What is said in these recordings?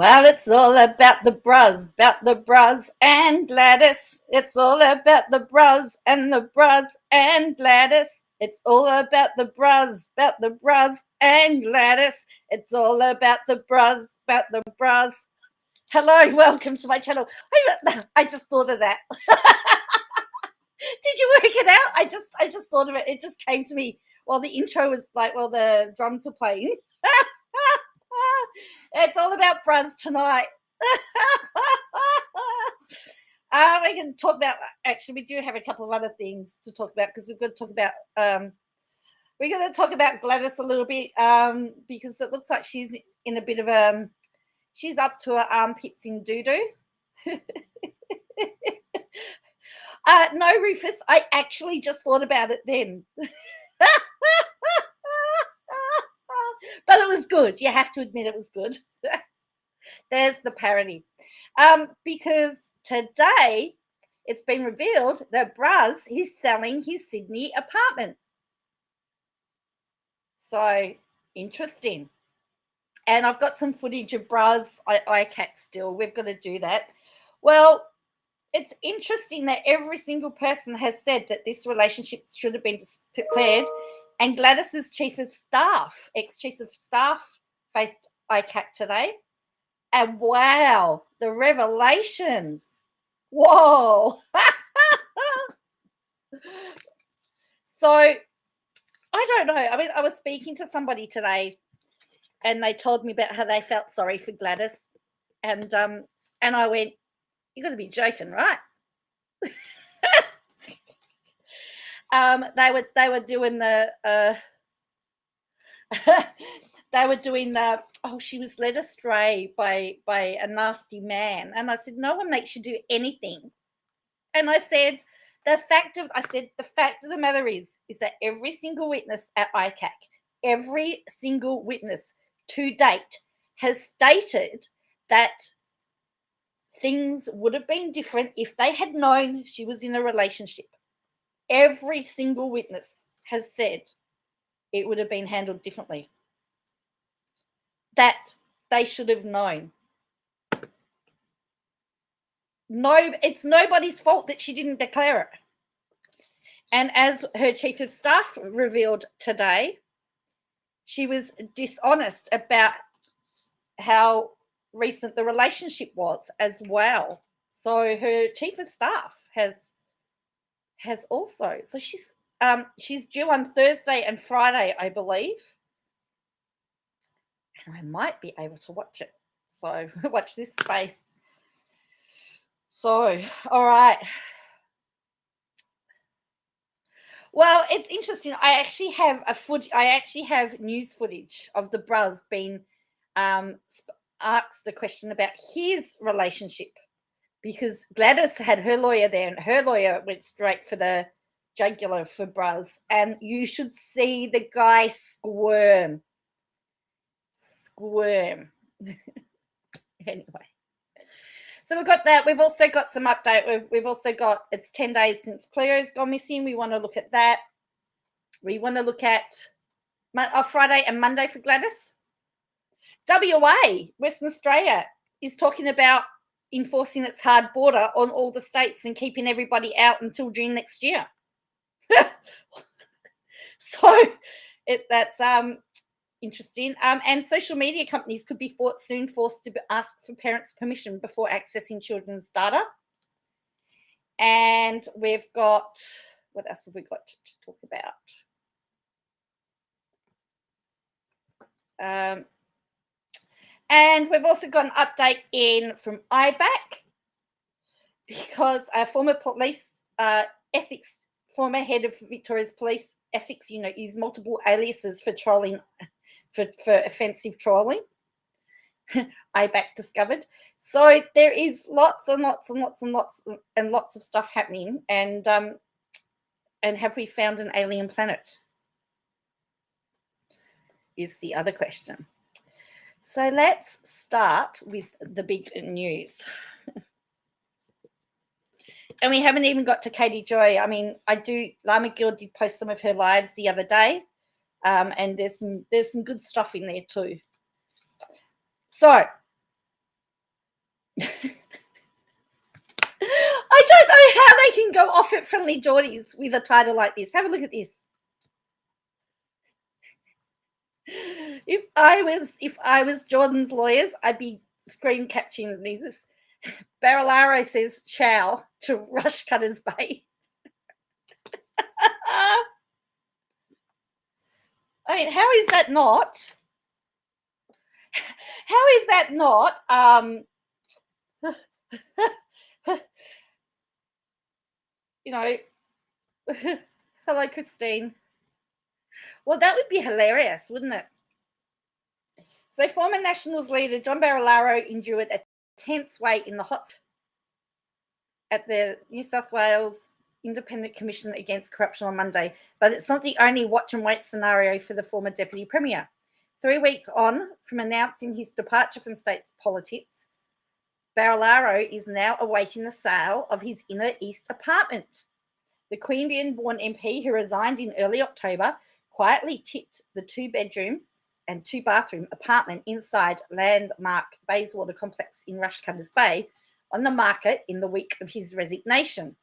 Well, it's all about the Bruz and Gladys. It's all about the Bruz and Gladys. It's all about the Bruz and Gladys. It's all about the Bruz. Hello, welcome to my channel. I just thought of that. Did you work it out? I just thought of it. It just came to me while the intro was while the drums were playing. It's all about Bruz tonight. We can talk about, actually, we do have a couple of other things to talk about because we're going to talk about Gladys a little bit because it looks like she's in a bit of she's up to her armpits in doo-doo. No, Rufus, I actually just thought about it then. But it was good. You have to admit it was good. There's the parody. Because today it's been revealed that Bruz is selling his Sydney apartment. So interesting. And I've got some footage of Bruz ICAC still. We've got to do that. Well, it's interesting that every single person has said that this relationship should have been declared. And Gladys's chief of staff, ex-chief of staff, faced ICAC today. And wow, the revelations. Whoa. So, I don't know. I mean, I was speaking to somebody today and they told me about how they felt sorry for Gladys. And I went, you got to be joking, right? They were doing the she was led astray by a nasty man. And I said, no one makes you do anything. And I said, the fact of the matter is that every single witness at ICAC, every single witness to date has stated that things would have been different if they had known she was in a relationship. Every single witness has said it would have been handled differently. That they should have known. No, it's nobody's fault that she didn't declare it. And as her chief of staff revealed today, she was dishonest about how recent the relationship was as well. So her chief of staff has also, so she's due on Thursday and Friday, I believe, and I might be able to watch it. So watch this space. So, all right. Well, it's interesting. I actually have news footage of the Bruz being asked a question about his relationship. Because Gladys had her lawyer there, and her lawyer went straight for the jugular for Bruz. And you should see the guy squirm. Anyway. So we've got that. We've also got some update. We've also got, it's 10 days since Cleo's gone missing. We want to look at that. We want to look at Friday and Monday for Gladys. WA, Western Australia, is talking about enforcing its hard border on all the states and keeping everybody out until June next year. So that's interesting. And social media companies could be soon forced to ask for parents' permission before accessing children's data. And we've got, what else have we got to talk about? And we've also got an update in from IBAC because a former police ethics, former head of Victoria's police ethics unit, used multiple aliases for trolling, for offensive trolling. IBAC discovered. So there is lots and lots and lots and lots and lots of stuff happening. And have we found an alien planet? Is the other question. So let's start with the big news. And we haven't even got to Katie Joy. I mean, Llama Gill did post some of her lives the other day. And there's some good stuff in there too. So friendly Geordies with a title like this. Have a look at this. If I was Jordan's lawyers, I'd be screen capturing these. Barilaro says ciao to Rush Cutters Bay. I mean, how is that not? How is that not? You know, hello, Christine. Well, that would be hilarious, wouldn't it? So, former Nationals leader John Barilaro endured a tense wait in the hot at the New South Wales Independent Commission Against Corruption on Monday, but it's not the only watch and wait scenario for the former Deputy Premier. 3 weeks on from announcing his departure from state's politics, Barilaro is now awaiting the sale of his inner east apartment. The Queanbeyan-born MP, who resigned in early October, quietly tipped the 2-bedroom and 2-bathroom apartment inside landmark Bayswater complex in Rushcutters Bay on the market in the week of his resignation.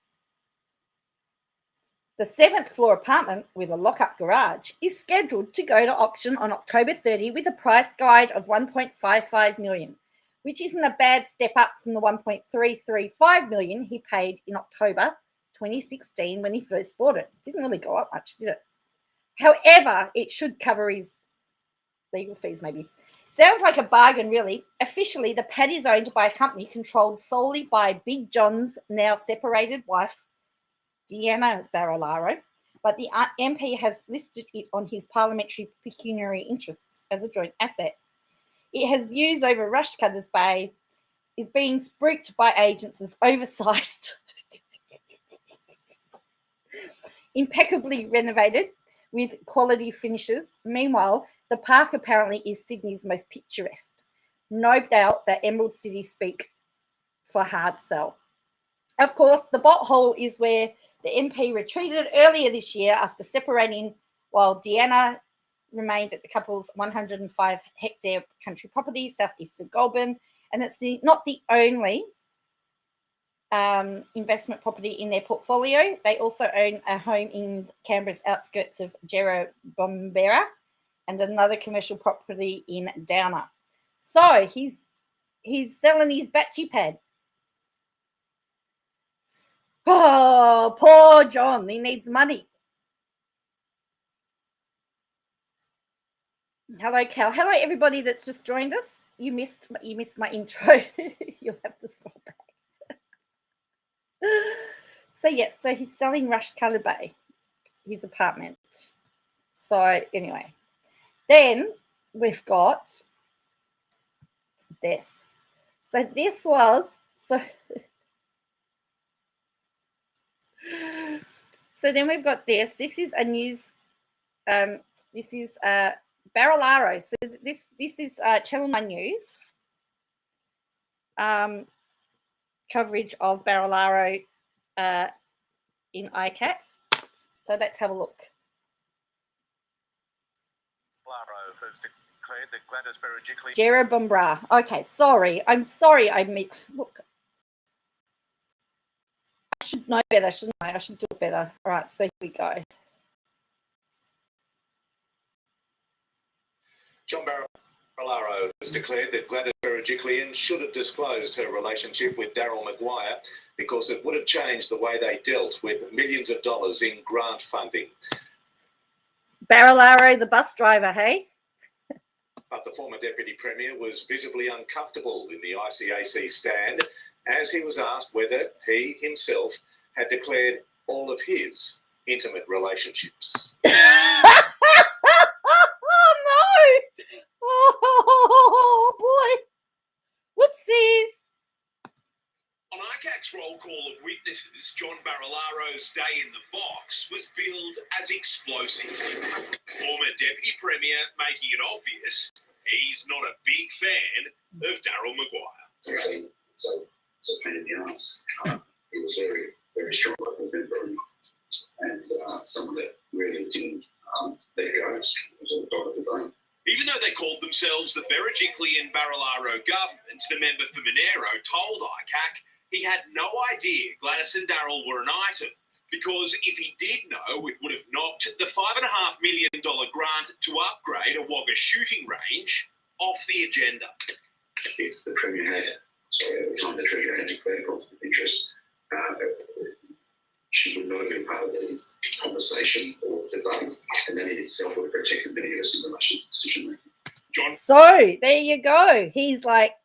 The 7th floor apartment with a lock-up garage is scheduled to go to auction on October 30 with a price guide of $1.55 million, which isn't a bad step up from the $1.335 million he paid in October 2016 when he first bought it. Didn't really go up much, did it? However, it should cover his legal fees, maybe. Sounds like a bargain, really. Officially, the pad is owned by a company controlled solely by Big John's now separated wife, Deanna Barilaro, but the MP has listed it on his parliamentary pecuniary interests as a joint asset. It has views over Rushcutters Bay, is being spooked by agents as oversized, impeccably renovated with quality finishes. Meanwhile, the park apparently is Sydney's most picturesque. No doubt that Emerald City speak for hard sell. Of course, the botthole is where the MP retreated earlier this year after separating, while Deanna remained at the couple's 105-hectare country property southeast of Goulburn, and it's not the only investment property in their portfolio. They also own a home in Canberra's outskirts of Jerrabomberra and another commercial property in Downer. So he's selling his batchy pad. Oh, poor John. He needs money. Hello, Cal. Hello, everybody that's just joined us. You missed my intro. You'll have to scroll back. So, yes, so he's selling Rushcutters Bay, his apartment. So, anyway. Then we've got this. So, this was... So then we've got this. This is a news. This is Barilaro. So this is Channel 9 News coverage of Barilaro in ICAC. So let's have a look. Barilaro has declared that Gladys Berejiklian. Jerrabomberra. Okay, sorry. I'm sorry. Look. I should know better, shouldn't I? I should do it better. All right, so here we go. John Barilaro has declared that Gladys Berejiklian should have disclosed her relationship with Daryl Maguire because it would have changed the way they dealt with millions of dollars in grant funding. Barilaro, the bus driver, hey? But the former Deputy Premier was visibly uncomfortable in the ICAC stand as he was asked whether he himself had declared all of his intimate relationships. Oh, no! Oh, boy. Whoopsies. On ICAC's roll call of witnesses, John Barilaro's day in the box was billed as explosive. Former Deputy Premier making it obvious he's not a big fan of Daryl Maguire. It's a pain in the ass. He was very, very strong and someone that really didn't let go. It was all dog of the bone. Even though they called themselves the Berejiklian Barilaro government, the member for Monero told ICAC he had no idea Gladys and Daryl were an item Because if he did know, it would have knocked the $5.5 million grant to upgrade a Wagga shooting range off the agenda. If the Premier had, sorry, at the time the Treasurer had declared conflict of interest, she would not have been part of the conversation or debate, and that in itself would have protected many of us in relation to decision making. John. So there you go. He's like,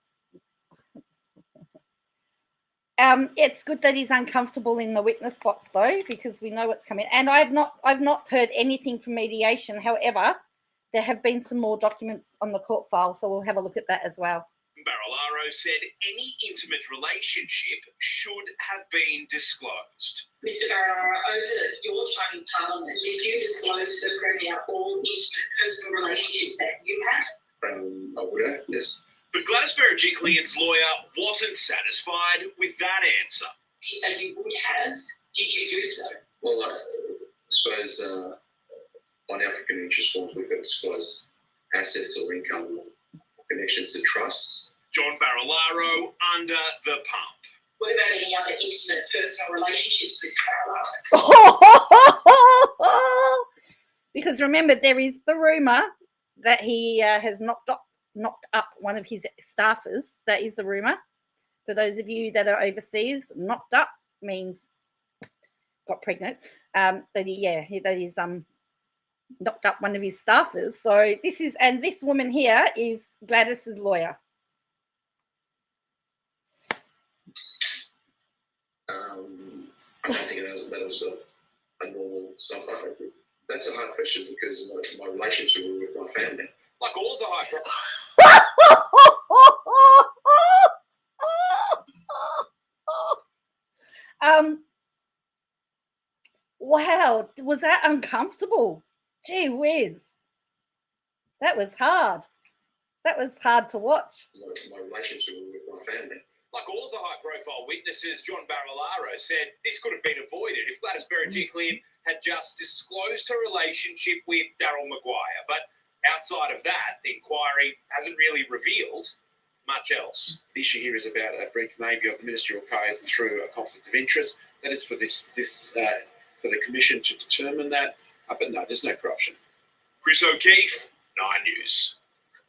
it's good that he's uncomfortable in the witness box though, because we know what's coming. And I've not heard anything from mediation. However, there have been some more documents on the court file, so we'll have a look at that as well. Barilaro said any intimate relationship should have been disclosed. Mr. Barilaro, over your time in Parliament, did you disclose to the Premier all intimate personal relationships that you had? I would have, yes. But Gladys Berejiklian's lawyer wasn't satisfied with that answer. You said you would have. Did you do so? Well, I suppose on applicant interest forms, we've got to disclose assets or income or connections to trusts. John Barilaro under the pump. What about any other intimate personal relationships, Mr. Barilaro? Because remember, there is the rumour that he has knocked up one of his staffers. That is the rumour. For those of you that are overseas, knocked up means got pregnant. That is knocked up one of his staffers. So this woman here is Gladys's lawyer. I don't think that was a normal self. That's a hard question because my relationship with my family. Like all of the high profile. Wow, was that uncomfortable? Gee whiz. That was hard. That was hard to watch. My relationship with my family. Like all of the high-profile witnesses, John Barilaro said this could have been avoided if Gladys Berejiklian had just disclosed her relationship with Daryl Maguire. But outside of that, the inquiry hasn't really revealed much else. The issue here is about a breach maybe of the ministerial code through a conflict of interest. That is for for the commission to determine that. But no, there's no corruption. Chris O'Keefe, 9 News.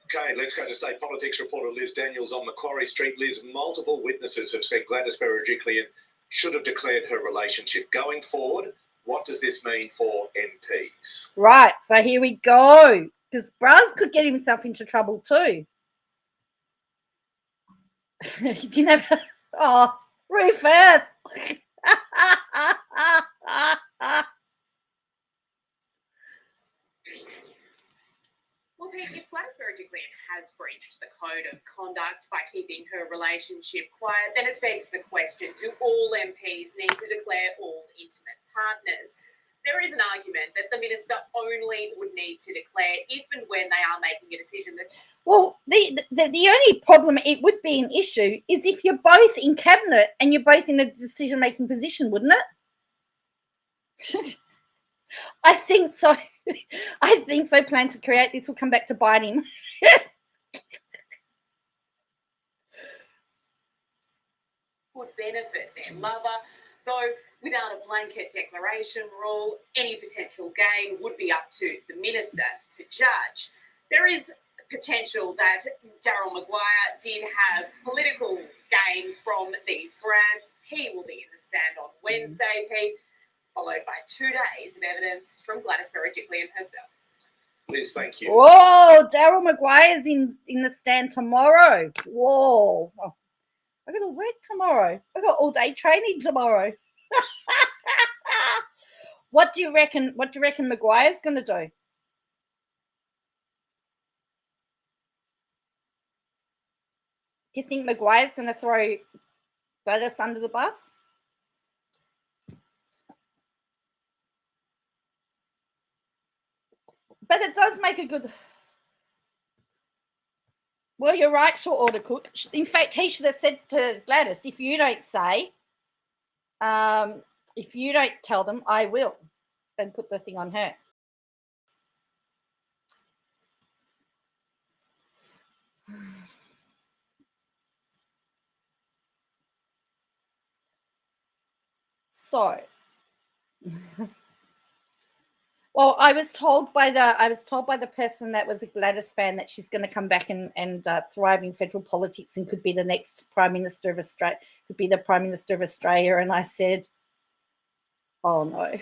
Okay, let's go to State Politics reporter Liz Daniels on Macquarie Street. Liz, multiple witnesses have said Gladys Berejiklian should have declared her relationship. Going forward, what does this mean for MPs? Right, so here we go. Because Bruz could get himself into trouble too. He didn't have... Oh, Rufus! Well, Pete, if Gladys Berejiklian has breached the code of conduct by keeping her relationship quiet, then it begs the question, do all MPs need to declare all intimate partners? There is an argument that the minister only would need to declare if and when they are making a decision. Well, the only problem it would be an issue is if you're both in cabinet and you're both in a decision-making position, wouldn't it? I think so. I think so. Plan to create this will come back to bite him. Would benefit their lover, though without a blanket declaration rule, any potential gain would be up to the minister to judge. There is potential that Daryl Maguire did have political gain from these grants. He will be in the stand on Wednesday, Pete, followed by 2 days of evidence from Gladys Berejiklian herself. Liz, thank you. Whoa, Daryl Maguire's in the stand tomorrow. Whoa. Oh, I got to work tomorrow. I got all day training tomorrow. What do you reckon Maguire's going to do? Do you think Maguire's going to throw Gladys under the bus? But it does make a good... Well, you're right, short order cook. In fact, he should have said to Gladys, if you don't say, if you don't tell them, I will. And put the thing on her. So, Well, I was told by the person that was a Gladys fan that she's going to come back and thrive in federal politics and could be the next Prime Minister of Australia, could be the Prime Minister of Australia. And I said, oh no.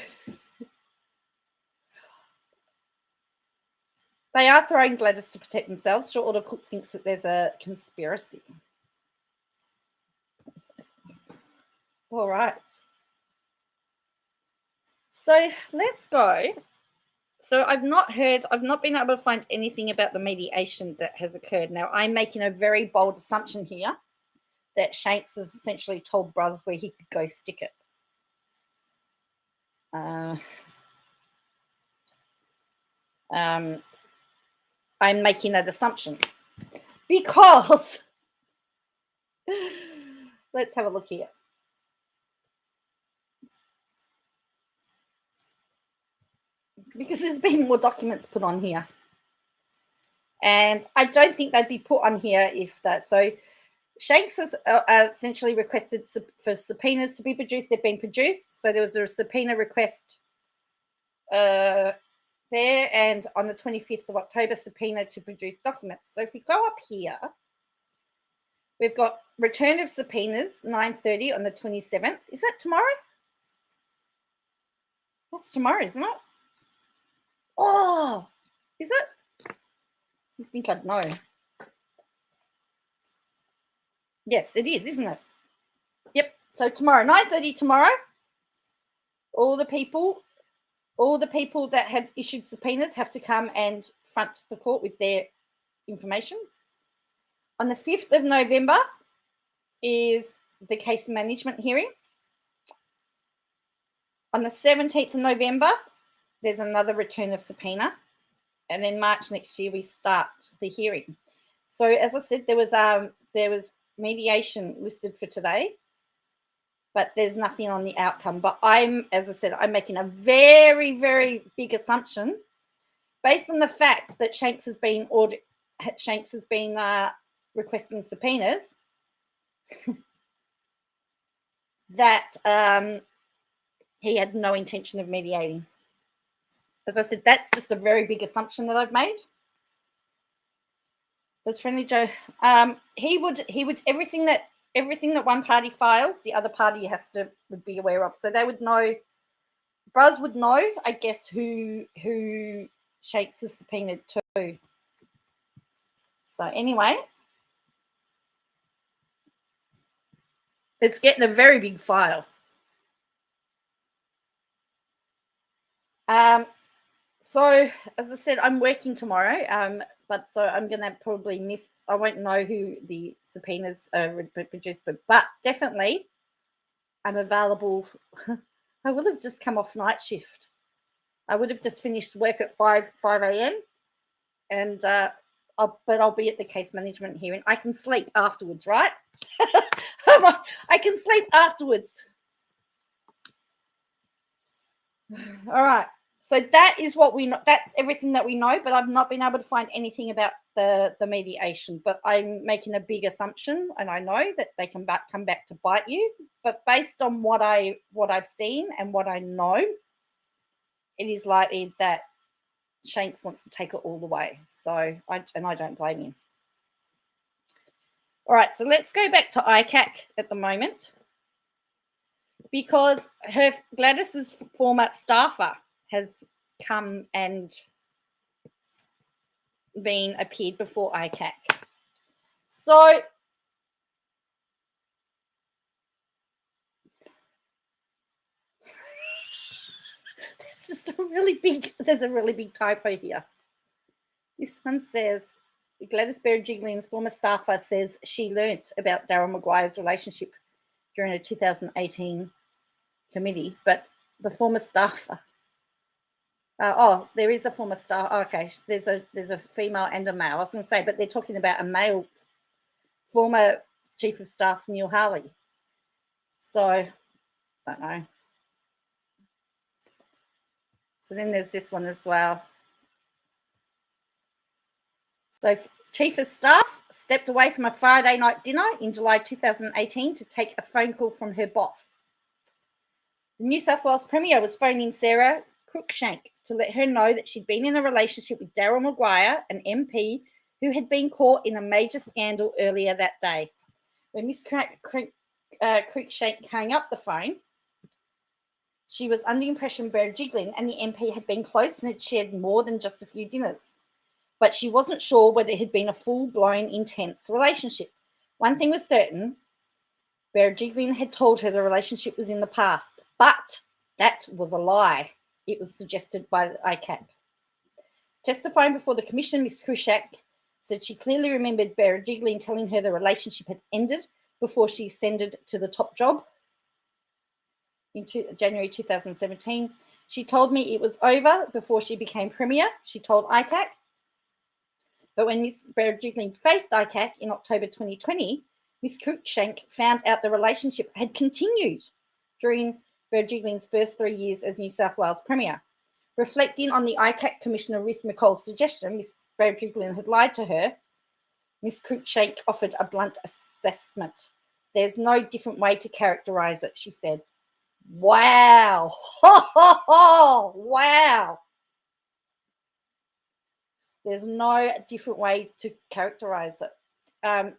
They are throwing Gladys to protect themselves. Sure, Order Cook thinks that there's a conspiracy. All right. So let's go. So I've not been able to find anything about the mediation that has occurred. Now, I'm making a very bold assumption here that Shanks has essentially told Bruz where he could go stick it. I'm making that assumption because let's have a look here. Because there's been more documents put on here. And I don't think they'd be put on here if that. So Shanks has essentially requested for subpoenas to be produced. They've been produced. So there was a subpoena request there, and on the 25th of October, subpoena to produce documents. So if we go up here, we've got return of subpoenas, 9:30 on the 27th. Is that tomorrow? That's tomorrow, isn't it? Oh, is it? I think I'd know. Yes, it is, isn't it? Yep. So tomorrow, 9:30 tomorrow, all the people that had issued subpoenas have to come and front the court with their information. On the 5th of November is the case management hearing. On the 17th of November, there's another return of subpoena. And then March next year, we start the hearing. So as I said, there was mediation listed for today, but there's nothing on the outcome. But as I said, I'm making a very, very big assumption based on the fact that Shanks has been requesting subpoenas that he had no intention of mediating. As I said, that's just a very big assumption that I've made. Does Friendly Joe? He would everything that one party files, the other party would be aware of. So they would know. Bruz would know, I guess, who Shanks is subpoenaed to. So anyway, it's getting a very big file. So as I said, I'm working tomorrow, but so I'm going to probably miss. I won't know who the subpoenas are produced, but definitely I'm available. I would have just come off night shift. I would have just finished work at 5 a.m. and I'll be at the case management hearing. I can sleep afterwards, right? I can sleep afterwards. All right. So that is what we know. That's everything that we know, but I've not been able to find anything about the mediation. But I'm making a big assumption, and I know that they can come back to bite you. But based on what I've seen and what I know, it is likely that Shanks wants to take it all the way. So I don't blame him. All right, so let's go back to ICAC at the moment, because Gladys's former staffer has come and appeared before ICAC. So there's a really big typo here. This one says, Gladys Berejiklian's former staffer says she learnt about Daryl Maguire's relationship during a 2018 committee, but the former staffer. There is a former staff. Oh, okay, there's a female and a male. I was going to say, but they're talking about a male former chief of staff, Neil Harley. So, I don't know. So then there's this one as well. So chief of staff stepped away from a Friday night dinner in July 2018 to take a phone call from her boss. The New South Wales Premier was phoning Sarah Cruikshank to let her know that she'd been in a relationship with Daryl Maguire, an MP who had been caught in a major scandal earlier that day. When Miss Cruikshank hung up the phone, she was under the impression Berejiklian and the MP had been close and had shared more than just a few dinners. But she wasn't sure whether it had been a full-blown, intense relationship. One thing was certain, Berejiklian had told her the relationship was in the past, but that was a lie. It was suggested by the ICAC. Testifying before the commission, Ms. Cruikshank said she clearly remembered Berejiklian telling her the relationship had ended before she ascended to the top job in January 2017. She told me it was over before she became Premier, she told ICAC. But when Ms. Berejiklian faced ICAC in October 2020, Ms. Cruikshank found out the relationship had continued during Berejiklian's first 3 years as New South Wales Premier. Reflecting on the ICAC Commissioner Ruth McCall's suggestion, Ms. Berejiklian had lied to her, Ms. Cruikshank offered a blunt assessment. There's no different way to characterise it, she said. Wow. Ho, ho, ho. Wow. There's no different way to characterise it.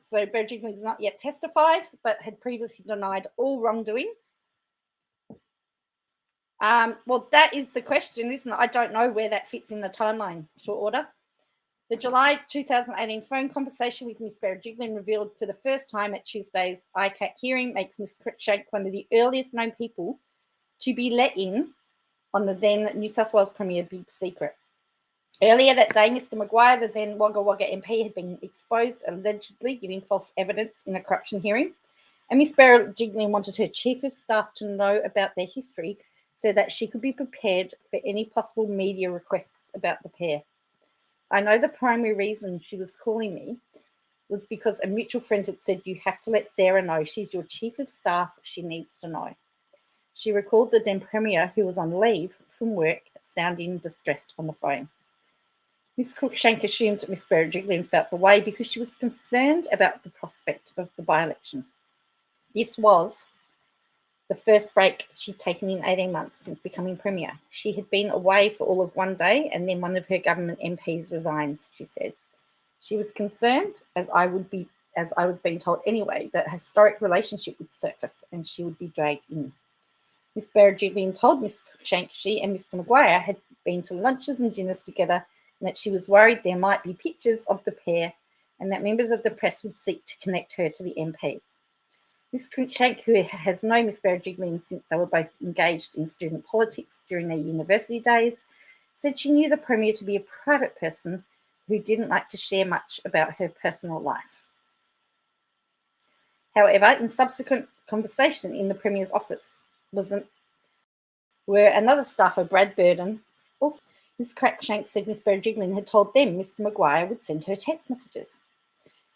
So Berejiklian has not yet testified, but had previously denied all wrongdoing. Well, that is the question, isn't it? I don't know where that fits in the timeline, short order. The July 2018 phone conversation with Ms. Berejiklian revealed for the first time at Tuesday's ICAC hearing makes Ms. Cruikshank one of the earliest known people to be let in on the then New South Wales Premier big secret. Earlier that day, Mr. Maguire, the then Wagga Wagga MP, had been exposed, allegedly giving false evidence in a corruption hearing. And Ms. Berejiklian wanted her chief of staff to know about their history so that she could be prepared for any possible media requests about the pair. I know the primary reason she was calling me was because a mutual friend had said, you have to let Sarah know she's your chief of staff, she needs to know. She recalled the then Premier, who was on leave from work, sounding distressed on the phone. Ms. Cruikshank assumed that Ms. Berejiklian felt the way because she was concerned about the prospect of the by-election. This was the first break she'd taken in 18 months since becoming Premier. She had been away for all of one day and then one of her government MPs resigns, she said. She was concerned, as I was being told anyway, that a historic relationship would surface and she would be dragged in. Ms. Berejiklian told Ms. Cruikshank she and Mr. Maguire had been to lunches and dinners together and that she was worried there might be pictures of the pair and that members of the press would seek to connect her to the MP. Ms. Cruikshank, who has known Ms. Berejiklian since they were both engaged in student politics during their university days, said she knew the Premier to be a private person who didn't like to share much about her personal life. However, in subsequent conversation in the Premier's office were another staffer, Brad Burden. Also, Ms. Cruikshank said Ms. Berejiklian had told them Mr. Maguire would send her text messages.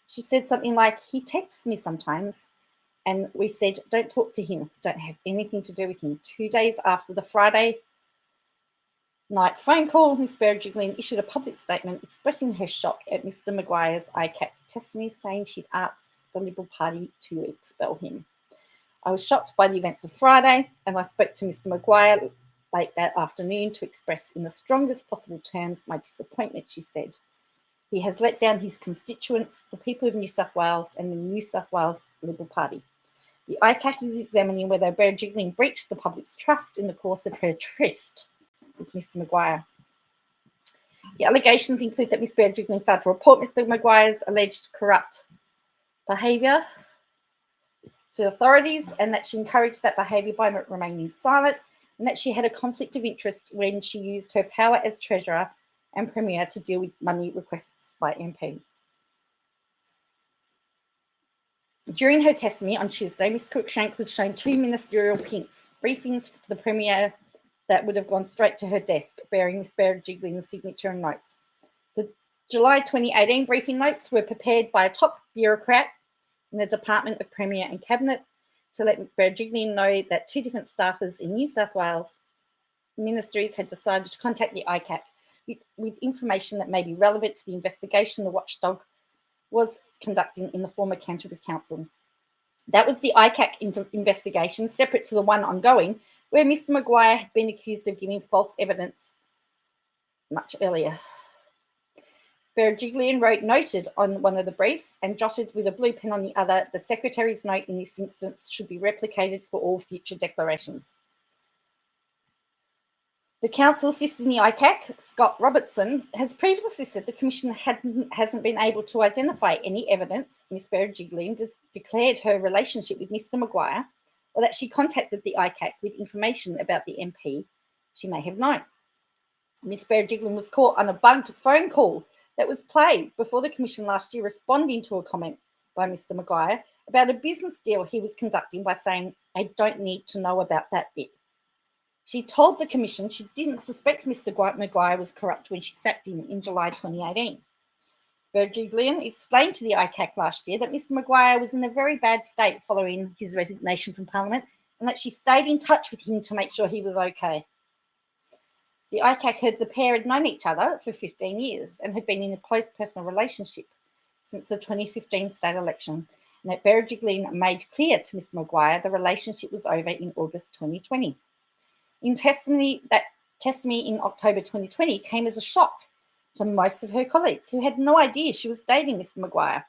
She said something like, he texts me sometimes, and we said, don't talk to him, don't have anything to do with him. 2 days after the Friday night phone call, Ms. Berejiklian issued a public statement expressing her shock at Mr. Maguire's ICAC testimony, saying she'd asked the Liberal Party to expel him. I was shocked by the events of Friday, and I spoke to Mr. Maguire late that afternoon to express in the strongest possible terms my disappointment, she said. He has let down his constituents, the people of New South Wales and the New South Wales Liberal Party. The ICAC is examining whether Berejiklian breached the public's trust in the course of her tryst with Mr. Maguire. The allegations include that Ms. Berejiklian failed to report Mr. Maguire's alleged corrupt behaviour to authorities and that she encouraged that behaviour by remaining silent, and that she had a conflict of interest when she used her power as Treasurer and Premier to deal with money requests by MP. During her testimony on Tuesday, Ms. Cruikshank was shown 2 ministerial pinks, briefings for the Premier that would have gone straight to her desk, bearing Ms. Berejiklian's signature and notes. The July 2018 briefing notes were prepared by a top bureaucrat in the Department of Premier and Cabinet to let Berejiklian know that 2 different staffers in New South Wales ministries had decided to contact the ICAC with information that may be relevant to the investigation the watchdog was conducting in the former Canterbury Council. That was the ICAC investigation, separate to the one ongoing, where Mr. Maguire had been accused of giving false evidence much earlier. Berejiklian noted on one of the briefs and jotted with a blue pen on the other, the Secretary's note in this instance should be replicated for all future declarations. The counsel assisting the ICAC, Scott Robertson, has previously said the Commission hasn't been able to identify any evidence Ms. Berejiklian declared her relationship with Mr. Maguire, or that she contacted the ICAC with information about the MP she may have known. Ms. Berejiklian was caught on a bugged phone call that was played before the Commission last year, responding to a comment by Mr. Maguire about a business deal he was conducting by saying, "I don't need to know about that bit." She told the Commission she didn't suspect Mr. Maguire was corrupt when she sacked him in July 2018. Berejiklian explained to the ICAC last year that Mr. Maguire was in a very bad state following his resignation from Parliament, and that she stayed in touch with him to make sure he was okay. The ICAC heard the pair had known each other for 15 years and had been in a close personal relationship since the 2015 state election, and that Berejiklian made clear to Mr. Maguire the relationship was over in August 2020. In testimony in October 2020 came as a shock to most of her colleagues who had no idea she was dating Mr. Maguire.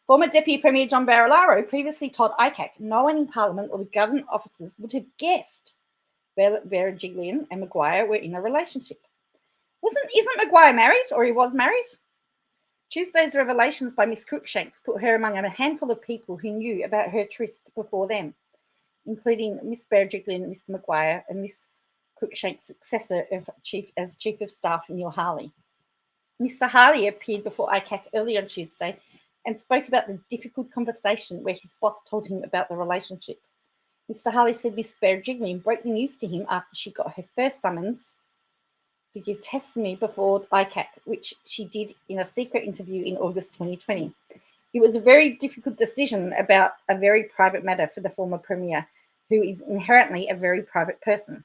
Former Deputy Premier John Barilaro previously told ICAC no one in Parliament or the government officers would have guessed Berejiklian and Maguire were in a relationship. Isn't Maguire married, or he was married? Tuesday's revelations by Miss Cruikshanks put her among a handful of people who knew about her tryst before them, including Miss Berejiklian, Mr. Maguire, and Miss Cruikshanks' successor as Chief of Staff, Neil Harley. Mr. Harley appeared before ICAC early on Tuesday and spoke about the difficult conversation where his boss told him about the relationship. Mr. Harley said Miss Berejiklian broke the news to him after she got her first summons to give testimony before ICAC, which she did in a secret interview in August 2020. It was a very difficult decision about a very private matter for the former Premier, who is inherently a very private person.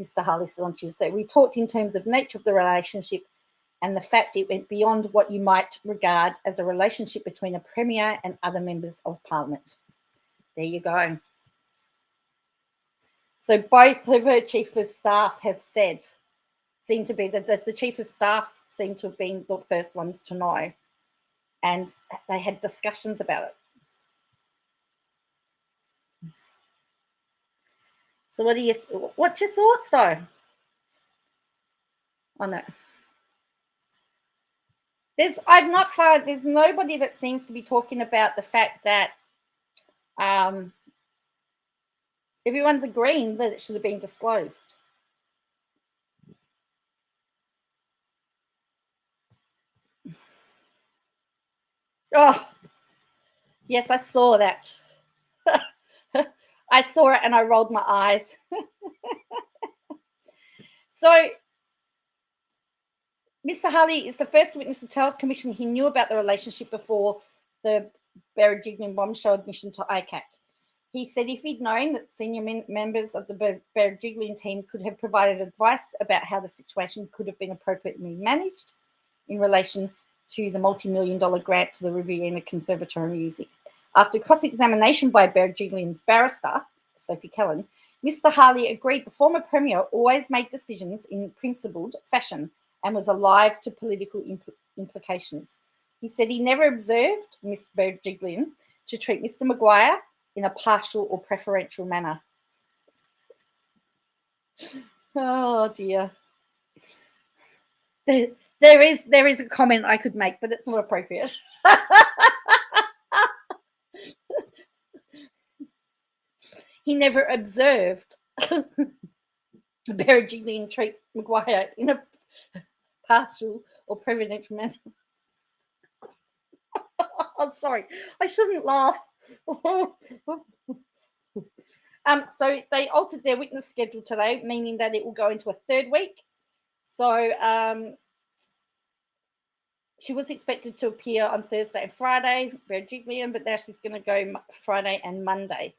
Mr. Harley said on Tuesday, "We talked in terms of nature of the relationship and the fact it went beyond what you might regard as a relationship between a Premier and other members of Parliament." There you go. So both of her Chief of Staff have said, seem to be that the Chief of Staff seem to have been the first ones to know, and they had discussions about it. So what's your thoughts though on it? There's nobody that seems to be talking about the fact that everyone's agreeing that it should have been disclosed. Oh, yes, I saw that. I saw it and I rolled my eyes. So, Mr. Harley is the first witness to tell the Commission he knew about the relationship before the Berejiklian bombshell admission to ICAC. He said if he'd known that senior members of the Berejiklian team could have provided advice about how the situation could have been appropriately managed in relation to the multi-million-dollar grant to the Riviera Conservatory Music. After cross-examination by Berejiklian's barrister, Sophie Kellen, Mr. Harley agreed the former Premier always made decisions in principled fashion and was alive to political implications. He said he never observed Ms. Berejiklian to treat Mr. Maguire in a partial or preferential manner. Oh dear. There is a comment I could make, but it's not appropriate. He never observed Berejiklian treat Maguire in a partial or preferential manner. I'm sorry, I shouldn't laugh. So they altered their witness schedule today, meaning that it will go into a third week. So she was expected to appear on Thursday and Friday, Berejiklian, but now she's going to go Friday and Monday.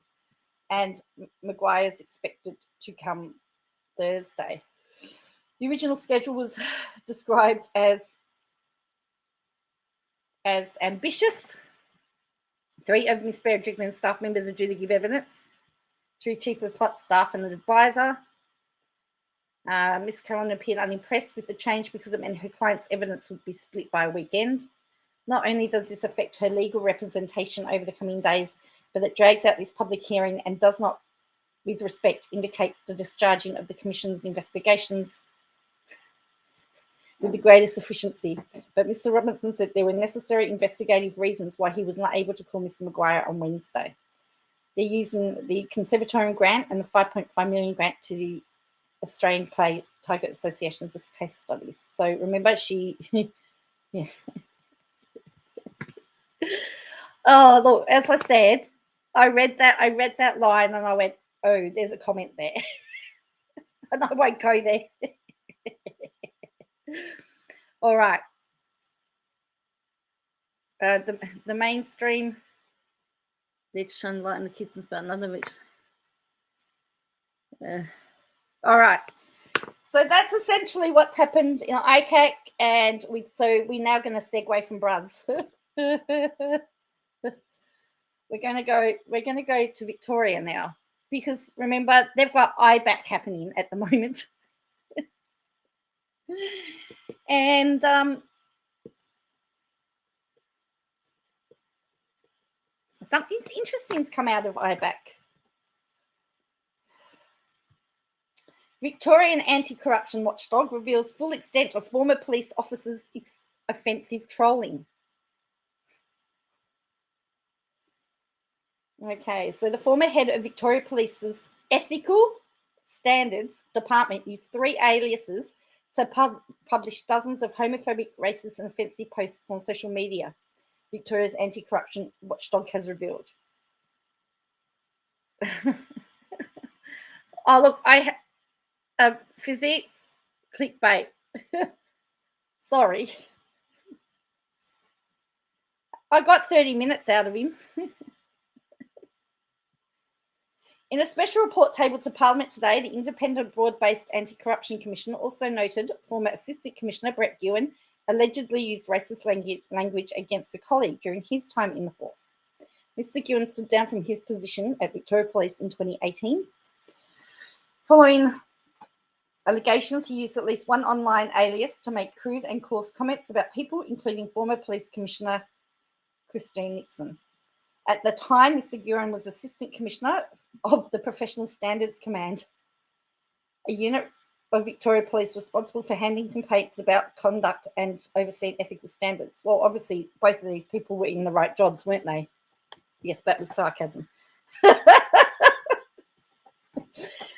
And Maguire is expected to come Thursday. The original schedule was described as ambitious. 3 of Ms. Berejiklian's staff members are due to give evidence to Chief of Staff and an advisor. Miss Cullen appeared unimpressed with the change because it meant her client's evidence would be split by a weekend. Not only does this affect her legal representation over the coming days, but it drags out this public hearing and does not, with respect, indicate the discharging of the Commission's investigations with the greatest efficiency. But Mr. Robinson said there were necessary investigative reasons why he was not able to call Mr. Maguire on Wednesday. They're using the Conservatorium grant and the $5.5 million grant to the Australian Clay Tiger Association as case studies. So remember, she... yeah. Oh, look, as I said, I read that line and I went, oh, there's a comment there. And I won't go there. All right. The mainstream, they're shine light on the kids and about none of it. All right. So that's essentially what's happened in ICAC, and we're now going to segue from Bruz. We're going to go to Victoria now, because remember they've got IBAC happening at the moment. And something interesting's come out of IBAC. Victorian anti-corruption watchdog reveals full extent of former police officers' offensive trolling. Okay, so the former head of Victoria Police's Ethical Standards Department used 3 aliases to publish dozens of homophobic, racist and offensive posts on social media, Victoria's anti-corruption watchdog has revealed. Oh, look, physics, clickbait. Sorry. I got 30 minutes out of him. In a special report tabled to Parliament today, the Independent Broad-Based Anti-Corruption Commission also noted former Assistant Commissioner Brett Ewan allegedly used racist language against a colleague during his time in the force. Mr. Ewan stood down from his position at Victoria Police in 2018. Following allegations, he used at least one online alias to make crude and coarse comments about people, including former Police Commissioner Christine Nixon. At the time, Mr. Guerin was Assistant Commissioner of the Professional Standards Command, a unit of Victoria Police responsible for handling complaints about conduct and overseeing ethical standards. Well, obviously, both of these people were in the right jobs, weren't they? Yes, that was sarcasm.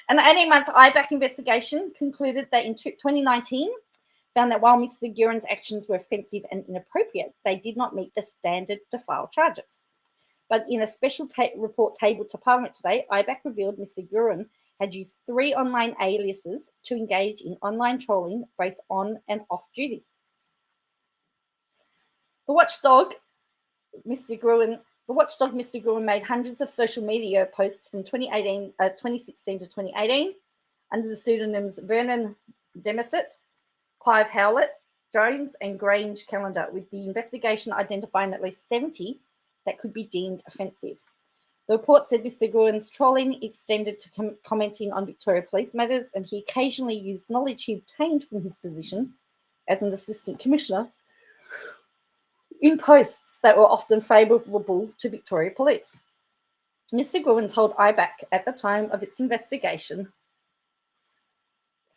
An 18-month IBAC investigation concluded that in 2019 found that while Mr. Guerin's actions were offensive and inappropriate, they did not meet the standard to file charges. But in a special report tabled to Parliament today, IBAC revealed Mr. Guerin had used 3 online aliases to engage in online trolling, both on and off duty. The watchdog, Mr. Guerin made hundreds of social media posts from 2016 to 2018 under the pseudonyms Vernon Demisit, Clive Howlett, Jones, and Grange Calendar, with the investigation identifying at least 70 that could be deemed offensive. The report said Mr. Guerin's trolling extended to commenting on Victoria Police matters, and he occasionally used knowledge he obtained from his position as an Assistant Commissioner in posts that were often favourable to Victoria Police. Mr. Guerin told IBAC at the time of its investigation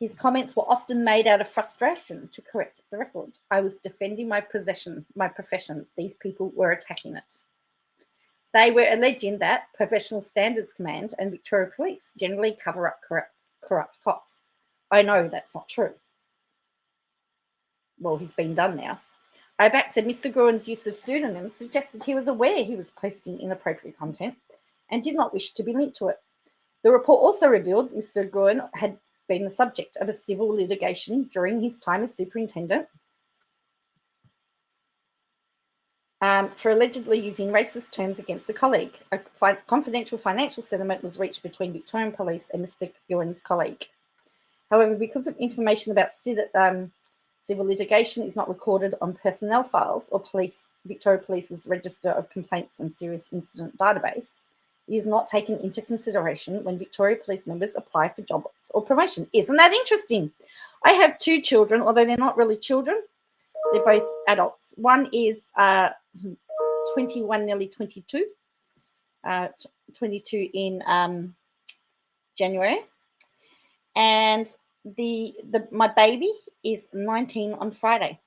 his comments were often made out of frustration to correct the record. I was defending my profession. These people were attacking it. They were alleging that Professional Standards Command and Victoria Police generally cover up corrupt cops. I know that's not true. Well, he's been done now. IBAC said Mr. Guerin's use of pseudonyms suggested he was aware he was posting inappropriate content and did not wish to be linked to it. The report also revealed Mr. Guerin had been the subject of a civil litigation during his time as superintendent for allegedly using racist terms against a colleague. A confidential financial settlement was reached between Victorian Police and Mr. Guerin's colleague. However, because of information about civil litigation is not recorded on personnel files or Victoria Police's Register of Complaints and Serious Incident database, is not taken into consideration when Victoria Police members apply for jobs or promotion. Isn't that interesting? I have 2 children, although they're not really children. They're both adults. One is 21, nearly 22, 22 in January. And my baby is 19 on Friday.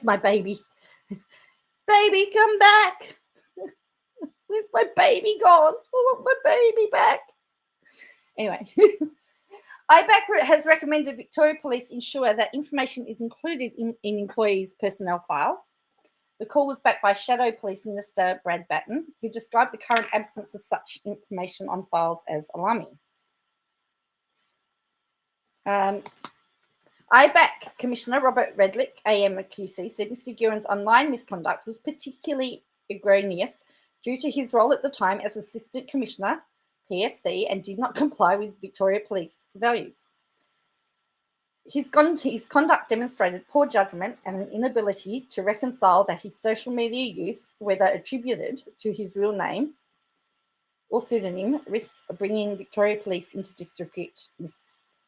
My baby. Baby, come back. Where's my baby gone? I want my baby back. Anyway, IBAC has recommended Victoria Police ensure that information is included in employees' personnel files. The call was backed by Shadow Police Minister Brad Batten, who described the current absence of such information on files as alarming. IBAC Commissioner Robert Redlick, AMQC, said Mr. Guerin's online misconduct was particularly egregious due to his role at the time as Assistant Commissioner, PSC, and did not comply with Victoria Police values. His conduct demonstrated poor judgment and an inability to reconcile that his social media use, whether attributed to his real name or pseudonym, risked bringing Victoria Police into disrepute, Mr.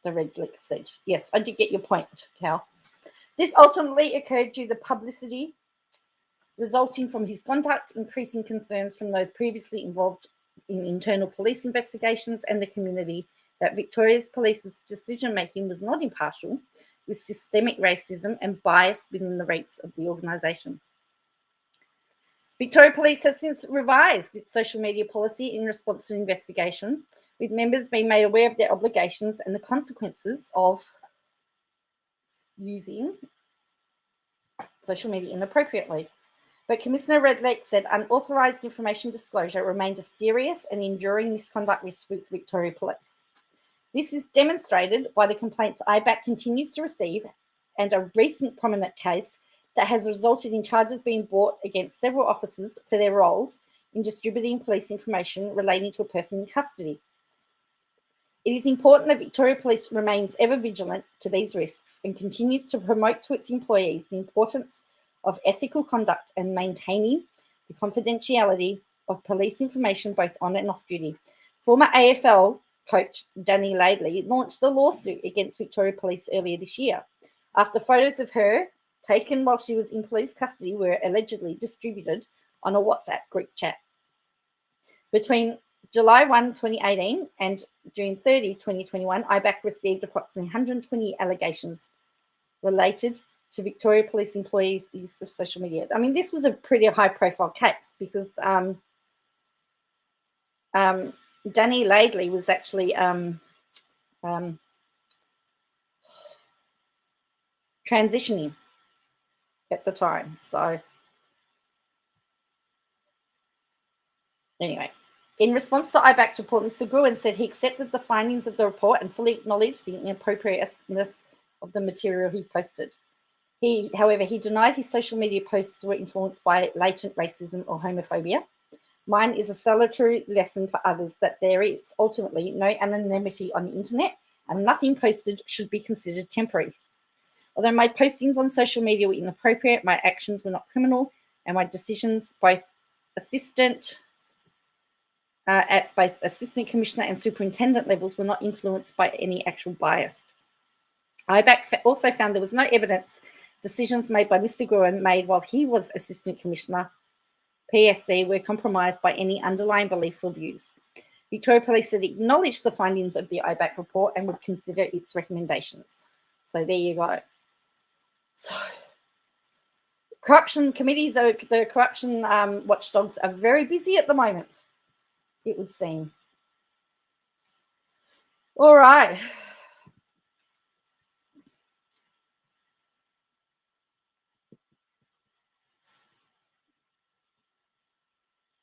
Redlick said. Yes, I did get your point, Cal. This ultimately occurred due to publicity resulting from his conduct, increasing concerns from those previously involved in internal police investigations and the community that Victoria's police's decision-making was not impartial, with systemic racism and bias within the ranks of the organisation. Victoria Police has since revised its social media policy in response to the investigation, with members being made aware of their obligations and the consequences of using social media inappropriately. But Commissioner Redlick said unauthorised information disclosure remained a serious and enduring misconduct risk with Victoria Police. This is demonstrated by the complaints IBAC continues to receive and a recent prominent case that has resulted in charges being brought against several officers for their roles in distributing police information relating to a person in custody. It is important that Victoria Police remains ever vigilant to these risks and continues to promote to its employees the importance of ethical conduct and maintaining the confidentiality of police information both on and off duty. Former AFL coach Danny Laidley launched a lawsuit against Victoria Police earlier this year after photos of her taken while she was in police custody were allegedly distributed on a WhatsApp group chat. Between July 1, 2018 and June 30, 2021, IBAC received approximately 120 allegations related to Victoria Police employees' use of social media. I mean, this was a pretty high-profile case because Danny Laidley was actually transitioning at the time. So anyway, in response to IBAC's report, Mr. Gruen said he accepted the findings of the report and fully acknowledged the inappropriateness of the material he posted. However, he denied his social media posts were influenced by latent racism or homophobia. Mine is a salutary lesson for others that there is ultimately no anonymity on the internet and nothing posted should be considered temporary. Although my postings on social media were inappropriate, my actions were not criminal, and my decisions at both assistant commissioner and superintendent levels were not influenced by any actual bias. IBAC also found there was no evidence decisions made by Mr. Gruen made while he was assistant commissioner PSC were compromised by any underlying beliefs or views. Victoria Police said acknowledged the findings of the IBAC report and would consider its recommendations. So there you go. So corruption committees, the corruption watchdogs are very busy at the moment, it would seem. All right.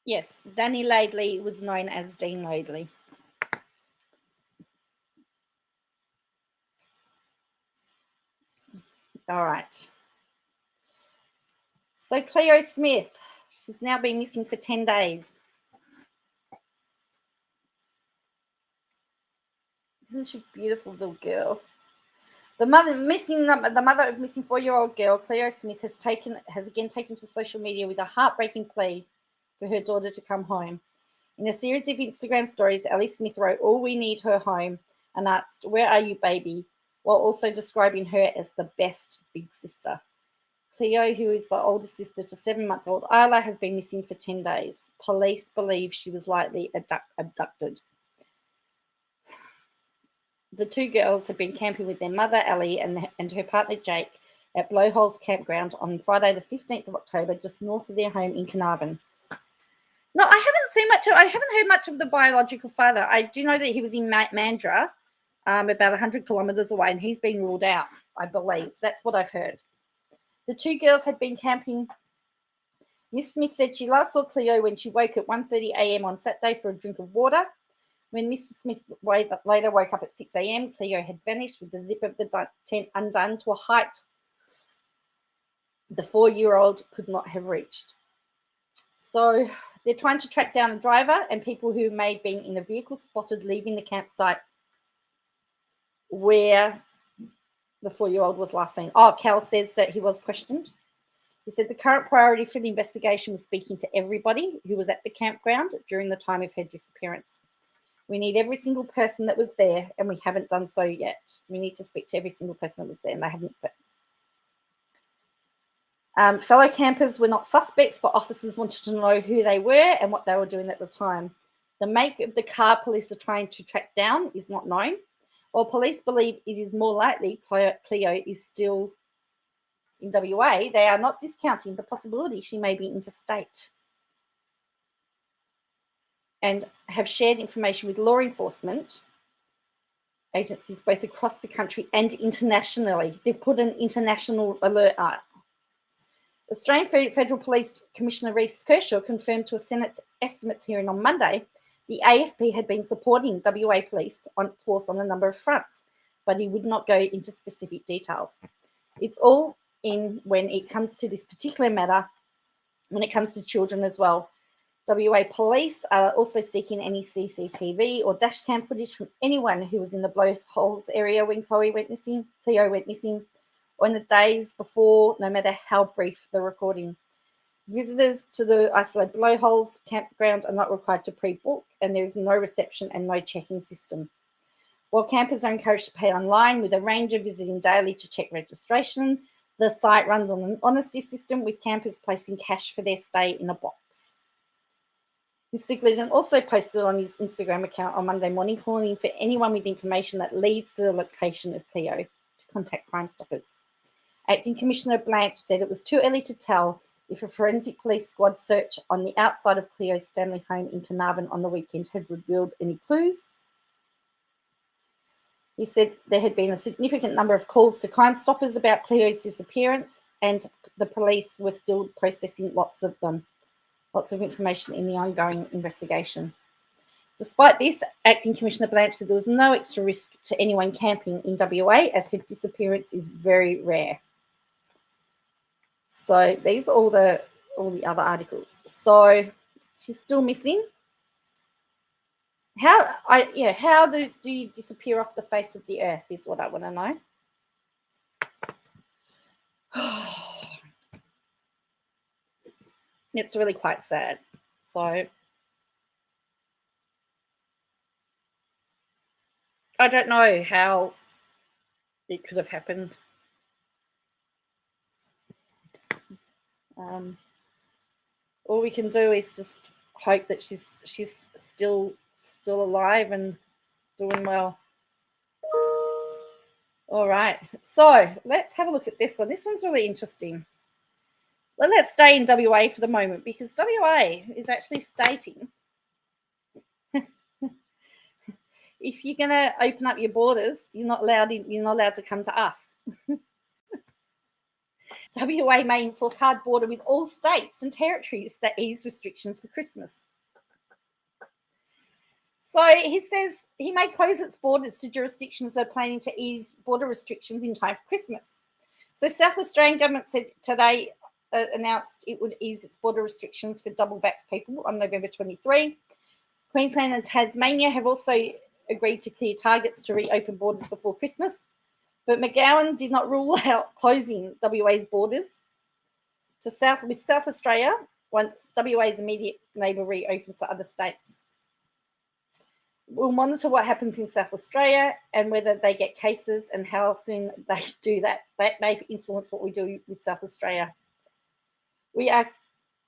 Yes, Danny Laidley was known as Dean Laidley. All right. So Cleo Smith, she's now been missing for 10 days. Isn't she a beautiful little girl? The mother of missing 4-year-old girl, Cleo Smith, has again taken to social media with a heartbreaking plea for her daughter to come home. In a series of Instagram stories, Ellie Smith wrote, "All we need her home," and asked, "Where are you, baby?" while also describing her as the best big sister. Cleo, who is the older sister to 7-month-old Isla, has been missing for 10 days. Police believe she was likely abducted. The two girls have been camping with their mother, Ellie, and her partner, Jake, at Blowholes Campground on Friday, the 15th of October, just north of their home in Carnarvon. No, I haven't heard much of the biological father. I do know that he was in Mandurah, about 100 kilometres away, and he's been ruled out, I believe. That's what I've heard. The two girls had been camping. Miss Smith said she last saw Cleo when she woke at 1:30 a.m. on Saturday for a drink of water. When Mrs. Smith later woke up at 6 a.m., Cleo had vanished with the zip of the tent undone to a height the 4-year-old could not have reached. So they're trying to track down the driver, and people who may have been in the vehicle spotted leaving the campsite where the 4-year-old was last seen. Oh, Cal says that he was questioned. He said the current priority for the investigation was speaking to everybody who was at the campground during the time of her disappearance. We need every single person that was there, and we haven't done so yet. We need to speak to every single person that was there, and they haven't. Fellow campers were not suspects, but officers wanted to know who they were and what they were doing at the time. The make of the car police are trying to track down is not known. While police believe it is more likely Cleo is still in WA, they are not discounting the possibility she may be interstate, and have shared information with law enforcement agencies both across the country and internationally. They've put an international alert out. Australian Federal Police Commissioner Reece Kershaw confirmed to a Senate estimates hearing on Monday the AFP had been supporting WA police force on a number of fronts, but he would not go into specific details. It's all in when it comes to this particular matter, when it comes to children as well. WA police are also seeking any CCTV or dash cam footage from anyone who was in the Blowholes area when Cleo went missing, or in the days before, no matter how brief the recording. Visitors to the isolated Blowholes campground are not required to pre-book, and there is no reception and no check-in system. While campers are encouraged to pay online, with a ranger visiting daily to check registration, the site runs on an honesty system, with campers placing cash for their stay in a box. Mr. Glidden also posted on his Instagram account on Monday morning, calling for anyone with information that leads to the location of Cleo to contact Crime Stoppers. Acting Commissioner Blanche said it was too early to tell if a forensic police squad search on the outside of Cleo's family home in Carnarvon on the weekend had revealed any clues. He said there had been a significant number of calls to Crime Stoppers about Cleo's disappearance, and the police were still processing lots of information in the ongoing investigation. Despite this, Acting Commissioner Blanche said there was no extra risk to anyone camping in WA, as her disappearance is very rare. So these are all the other articles. So she's still missing. How do you disappear off the face of the earth is what I want to know. It's really quite sad. So I don't know how it could have happened. All we can do is just hope that she's still alive and doing well. All right, so let's have a look at this one. This one's really interesting. Well, let's stay in WA for the moment, because WA is actually stating if you're going to open up your borders, you're not allowed to come to us. WA may enforce hard border with all states and territories that ease restrictions for Christmas. So he says he may close its borders to jurisdictions that are planning to ease border restrictions in time for Christmas. So South Australian government said today, announced it would ease its border restrictions for double vax people on November 23. Queensland and Tasmania have also agreed to clear targets to reopen borders before Christmas. But McGowan did not rule out closing WA's borders with South Australia once WA's immediate neighbour reopens to other states. We'll monitor what happens in South Australia and whether they get cases and how soon they do that. That may influence what we do with South Australia. We are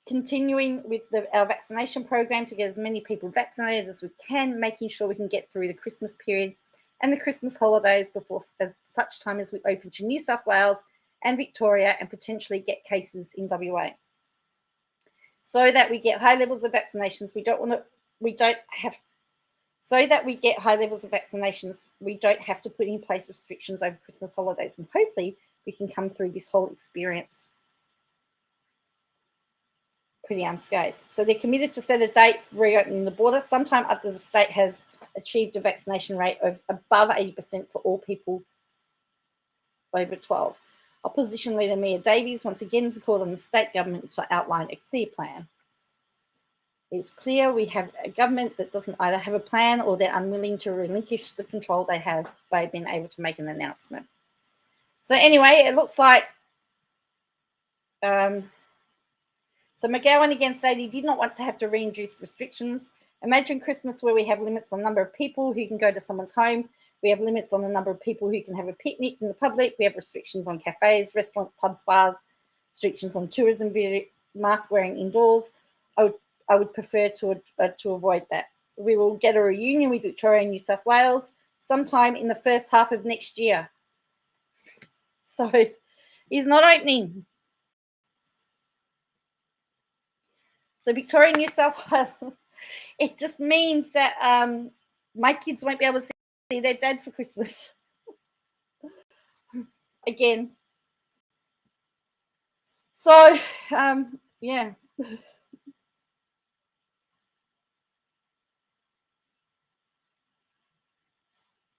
continuing with our vaccination program to get as many people vaccinated as we can, making sure we can get through the Christmas period and the Christmas holidays before such time as we open to New South Wales and Victoria and potentially get cases in WA. So that we get high levels of vaccinations, so that we get high levels of vaccinations, we don't have to put in place restrictions over Christmas holidays, and hopefully we can come through this whole experience pretty unscathed. So they're committed to set a date for reopening the border sometime after the state has achieved a vaccination rate of above 80% for all people over 12. Opposition leader Mia Davies once again has called on the state government to outline a clear plan. It's clear we have a government that doesn't either have a plan or they're unwilling to relinquish the control they have by being able to make an announcement. So anyway, it looks like so McGowan again said he did not want to have to reintroduce restrictions. Imagine Christmas where we have limits on the number of people who can go to someone's home. We have limits on the number of people who can have a picnic in the public. We have restrictions on cafes, restaurants, pubs, bars, restrictions on tourism, mask wearing indoors. I would prefer to avoid that. We will get a reunion with Victoria and New South Wales sometime in the first half of next year. So he's not opening. So Victoria and New South Wales, it just means that my kids won't be able to see their dad for Christmas. Again. So, yeah.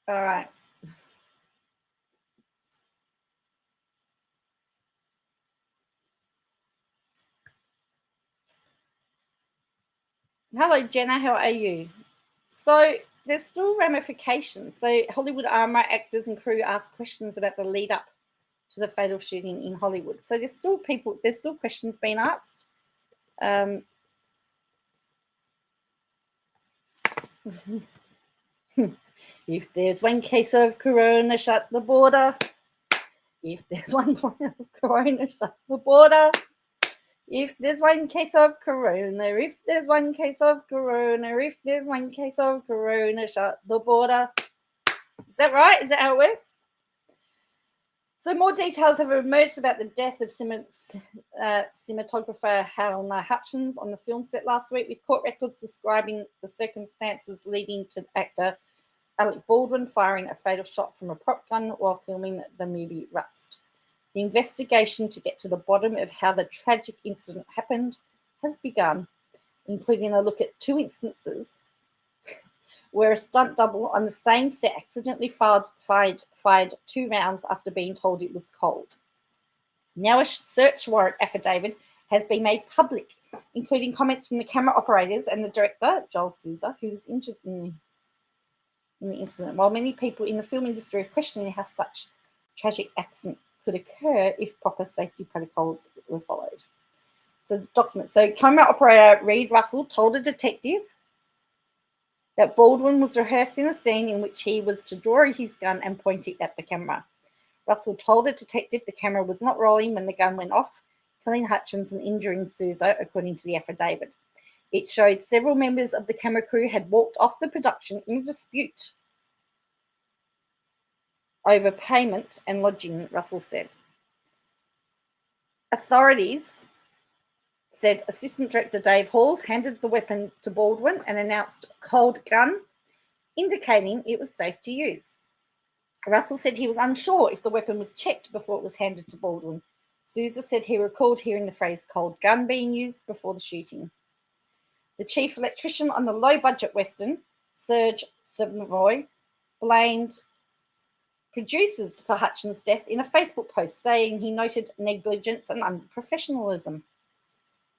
All right. Hello, Jenna. How are you? So there's still ramifications. So Hollywood armour actors and crew asked questions about the lead up to the fatal shooting in Hollywood. So there's still questions being asked. If there's one case of corona, shut the border. If there's one point of corona, shut the border. If there's one case of corona, if there's one case of corona, if there's one case of corona, shut the border. Is that right? Is that how it works? So more details have emerged about the death of cinematographer Hannah Hutchins on the film set last week, with court records describing the circumstances leading to actor Alec Baldwin firing a fatal shot from a prop gun while filming the movie Rust. The investigation to get to the bottom of how the tragic incident happened has begun, including a look at 2 instances where a stunt double on the same set accidentally fired 2 rounds after being told it was cold. Now a search warrant affidavit has been made public, including comments from the camera operators and the director, Joel Souza, who was injured in the incident, while many people in the film industry are questioning how such tragic accident could occur if proper safety protocols were followed. So the document. So camera operator Reed Russell told a detective that Baldwin was rehearsing a scene in which he was to draw his gun and point it at the camera. Russell told a detective the camera was not rolling when the gun went off, killing Hutchins and injuring Souza, according to the affidavit. It showed several members of the camera crew had walked off the production in a dispute over payment and lodging, Russell said. Authorities said Assistant Director Dave Halls handed the weapon to Baldwin and announced cold gun, indicating it was safe to use. Russell said he was unsure if the weapon was checked before it was handed to Baldwin. Souza said he recalled hearing the phrase cold gun being used before the shooting. The chief electrician on the low-budget Western, Serge Savoy, blamed producers for Hutchins' death in a Facebook post, saying he noted negligence and unprofessionalism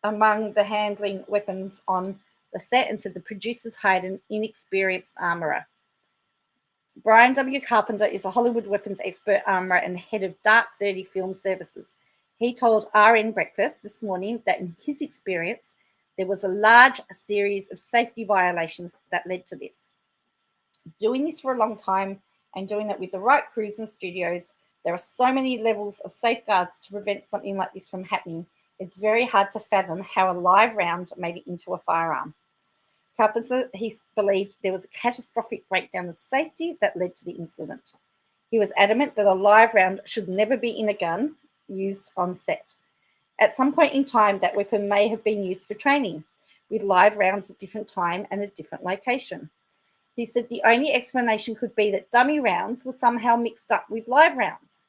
among the handling weapons on the set and said the producers hired an inexperienced armourer. Brian W. Carpenter is a Hollywood weapons expert armourer and the head of Dark 30 Film Services. He told RN Breakfast this morning that in his experience, there was a large series of safety violations that led to this. Doing this for a long time and doing it with the right crews and studios, there are so many levels of safeguards to prevent something like this from happening. It's very hard to fathom how a live round made it into a firearm. Carpenter, he believed there was a catastrophic breakdown of safety that led to the incident. He was adamant that a live round should never be in a gun used on set. At some point in time, that weapon may have been used for training, with live rounds at different time and a different location. He said the only explanation could be that dummy rounds were somehow mixed up with live rounds.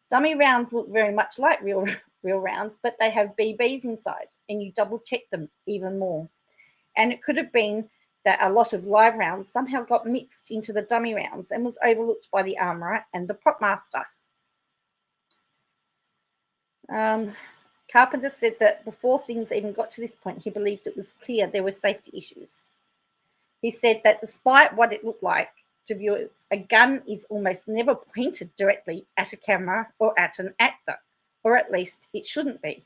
Dummy rounds look very much like real rounds, but they have BBs inside, and you double check them even more. And it could have been that a lot of live rounds somehow got mixed into the dummy rounds and was overlooked by the armourer and the prop master. Carpenter said that before things even got to this point, he believed it was clear there were safety issues. He said that despite what it looked like to viewers, a gun is almost never pointed directly at a camera or at an actor, or at least it shouldn't be.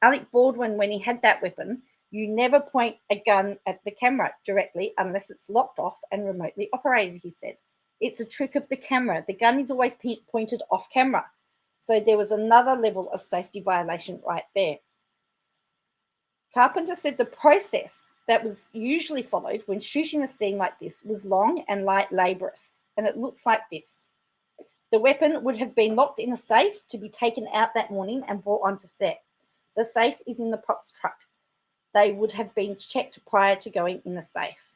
Alec Baldwin, when he had that weapon, you never point a gun at the camera directly unless it's locked off and remotely operated, he said. It's a trick of the camera. The gun is always pointed off camera. So there was another level of safety violation right there. Carpenter said the process that was usually followed when shooting a scene like this was long and laborious, and it looks like this. The weapon would have been locked in a safe to be taken out that morning and brought onto set. The safe is in the props truck. They would have been checked prior to going in the safe.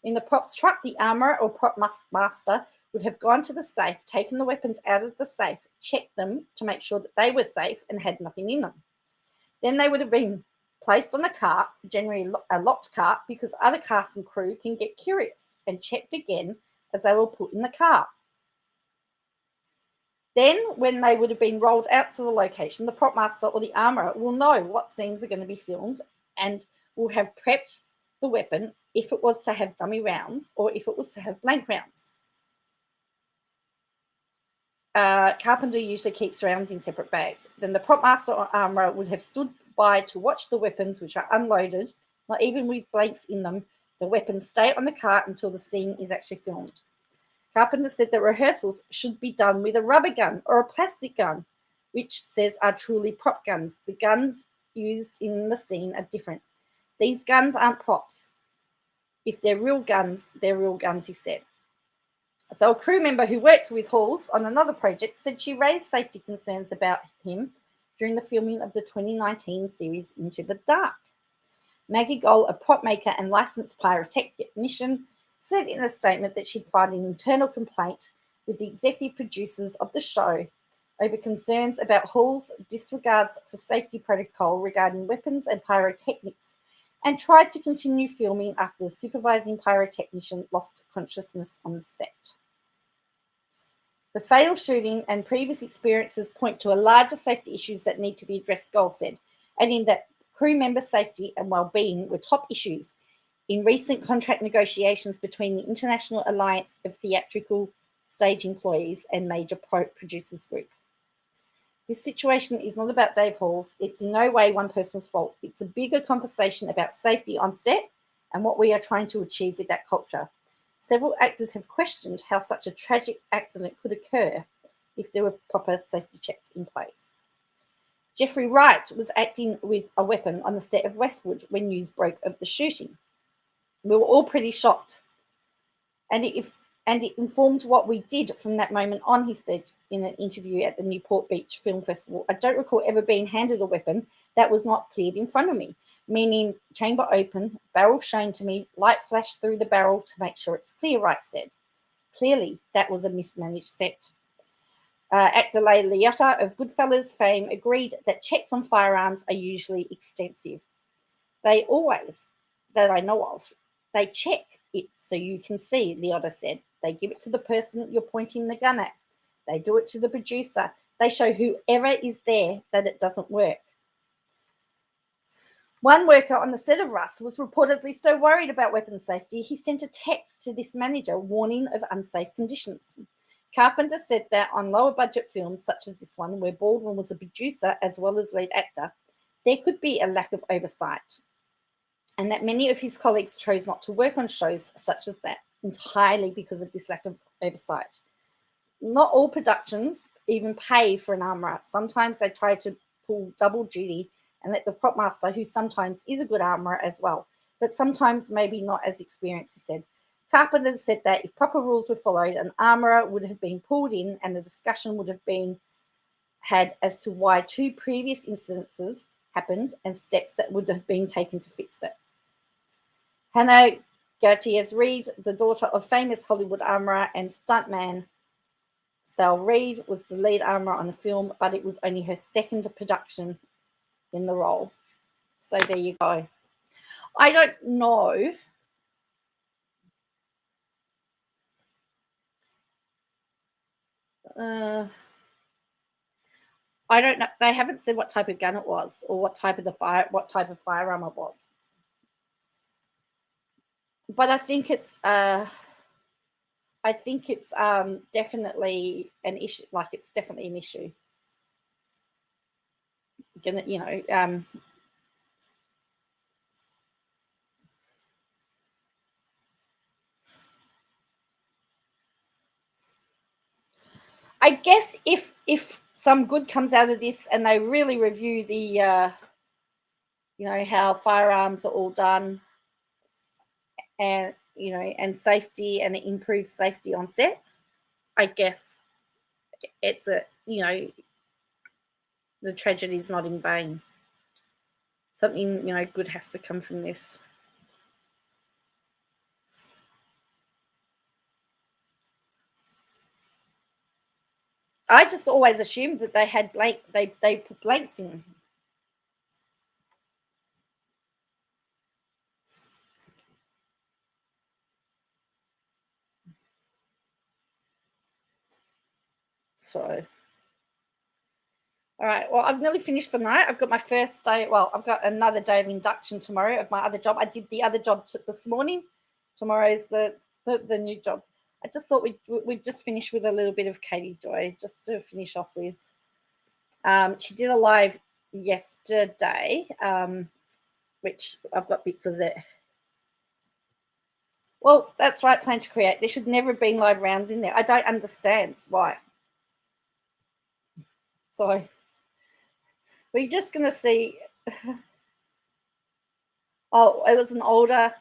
In the props truck, the armourer or prop master would have gone to the safe, taken the weapons out of the safe, checked them to make sure that they were safe and had nothing in them. Then they would have been placed on a cart, generally a locked cart, because other cast and crew can get curious, and checked again as they were put in the cart. Then, when they would have been rolled out to the location, the prop master or the armourer will know what scenes are going to be filmed and will have prepped the weapon if it was to have dummy rounds or if it was to have blank rounds. Carpenter usually keeps rounds in separate bags. Then the prop master or armourer would have stood by to watch the weapons which are unloaded, not even with blanks in them. The weapons stay on the cart until the scene is actually filmed. Carpenter said that rehearsals should be done with a rubber gun or a plastic gun, which says are truly prop guns. The guns used in the scene are different. These guns aren't props. If they're real guns, he said. So a crew member who worked with Halls on another project said she raised safety concerns about him during the filming of the 2019 series Into the Dark. Maggie Gold, a prop maker and licensed pyrotechnician, said in a statement that she'd filed an internal complaint with the executive producers of the show over concerns about Hall's disregards for safety protocol regarding weapons and pyrotechnics, and tried to continue filming after the supervising pyrotechnician lost consciousness on the set. The fatal shooting and previous experiences point to a larger safety issues that need to be addressed, Gold said, adding that crew member safety and well-being were top issues in recent contract negotiations between the International Alliance of Theatrical Stage Employees and Major Producers Group. This situation is not about Dave Halls. It's in no way one person's fault. It's a bigger conversation about safety on set and what we are trying to achieve with that culture. Several actors have questioned how such a tragic accident could occur if there were proper safety checks in place. Jeffrey Wright was acting with a weapon on the set of Westwood when news broke of the shooting. We were all pretty shocked. And it informed what we did from that moment on, he said in an interview at the Newport Beach Film Festival. I don't recall ever being handed a weapon that was not cleared in front of me, meaning chamber open, barrel shown to me, light flashed through the barrel to make sure it's clear, Wright said. Clearly, that was a mismanaged set. Actor Leigh Liotta of Goodfellas fame agreed that checks on firearms are usually extensive. They always, that I know of, they check it so you can see, Liotta said. They give it to the person you're pointing the gun at. They do it to the producer. They show whoever is there that it doesn't work. One worker on the set of Russ was reportedly so worried about weapons safety, he sent a text to this manager warning of unsafe conditions. Carpenter said that on lower budget films such as this one, where Baldwin was a producer as well as lead actor, there could be a lack of oversight, and that many of his colleagues chose not to work on shows such as that. entirely because of this lack of oversight. Not all productions even pay for an armourer. Sometimes they try to pull double duty and let the prop master, who sometimes is a good armourer as well, but sometimes maybe not as experienced, he said. Carpenter said that if proper rules were followed, an armourer would have been pulled in and a discussion would have been had as to why 2 previous incidences happened and steps that would have been taken to fix it. Hannah Gertiers-Reed, the daughter of famous Hollywood armourer and stuntman Sal Reed, was the lead armourer on the film, but it was only her second production in the role. So there you go. I don't know. I don't know. They haven't said what type of gun it was or what type of firearm it was. But I think it's definitely an issue. Like, it's definitely an issue. You know, I guess if some good comes out of this and they really review the you know, how firearms are all done, and you know, and safety, and improve safety on sets, I guess it's a, you know, the tragedy is not in vain. Something, you know, good has to come from this. I just always assumed that they had they put blanks in. So, all right. Well, I've nearly finished for the night. I've got my first day. Well, I've got another day of induction tomorrow of my other job. I did the other job this morning. Tomorrow is the new job. I just thought we'd just finish with a little bit of Katie Joy, just to finish off with. She did a live yesterday, which I've got bits of it. Well, that's right, Plan to Create. There should never have been live rounds in there. I don't understand why. So we're just going to see. Oh, it was an older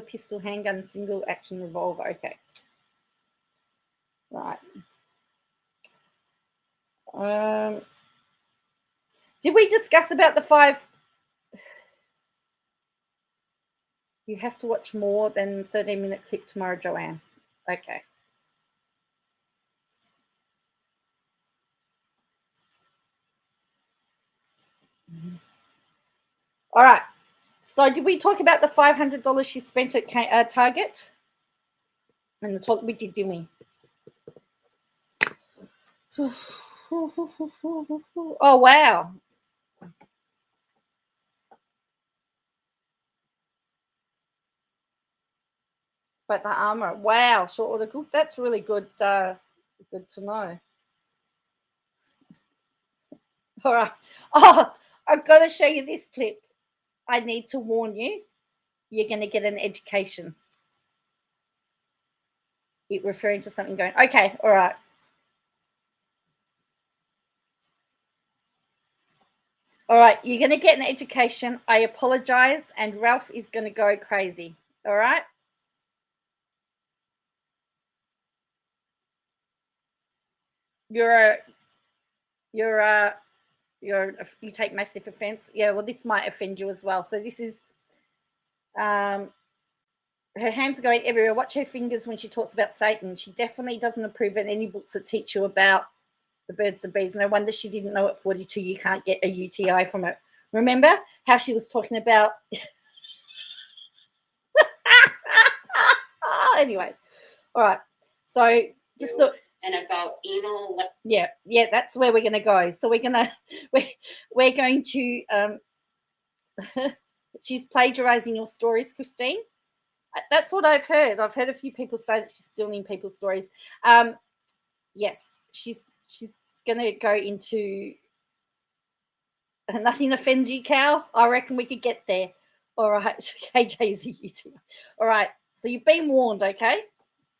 pistol, handgun, single action revolver. Okay. Right. Did we discuss about the 5? You have to watch more than 13-minute clip tomorrow, Joanne. Okay. All right. So did we talk about the $500 she spent at Target? And that's what we did, didn't we? Oh, wow. But the armor, wow, short order cook. That's really good. Good to know. All right. Oh, I've got to show you this clip. I need to warn you. You're going to get an education. It referring to something going. Okay. All right. All right. You're going to get an education. I apologize, and Ralph is going to go crazy. All right. You take massive offense. Yeah, well, this might offend you as well. So this is, her hands are going everywhere. Watch her fingers when she talks about Satan. She definitely doesn't approve of any books that teach you about the birds and bees. No wonder she didn't know at 42 you can't get a UTI from it. Remember how she was talking about? Anyway, all right. So just look. And about anal. Yeah, that's where we're going to go. So we're going to she's plagiarizing your stories, Christine. That's what I've heard. I've heard a few people say that she's stealing people's stories. Yes, she's going to go into nothing offends you, Cal. I reckon we could get there. All right, KJ's a YouTuber. All right, So you've been warned, okay?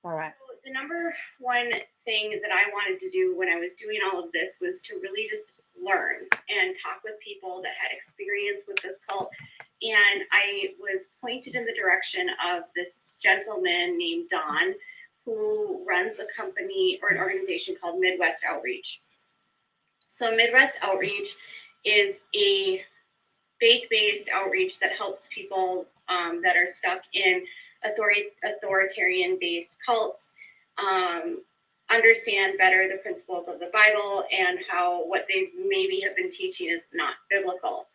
All right. The number one thing that I wanted to do when I was doing all of this was to really just learn and talk with people that had experience with this cult. And I was pointed in the direction of this gentleman named Don, who runs a company or an organization called Midwest Outreach. So Midwest Outreach is a faith-based outreach that helps people that are stuck in authoritarian-based cults understand better the principles of the Bible and how what they maybe have been teaching is not biblical.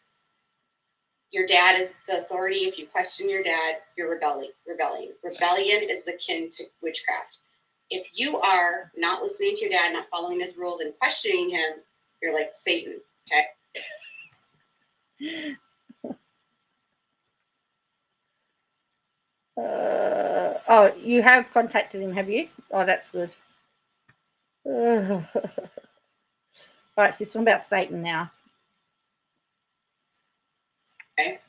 Your dad is the authority. If you question your dad, you're rebelling. Rebellion is akin to witchcraft. If you are not listening to your dad, not following his rules and questioning him, you're like Satan, okay? Oh, you have contacted him, have you? Oh, that's good. All right, she's talking about Satan now. Okay.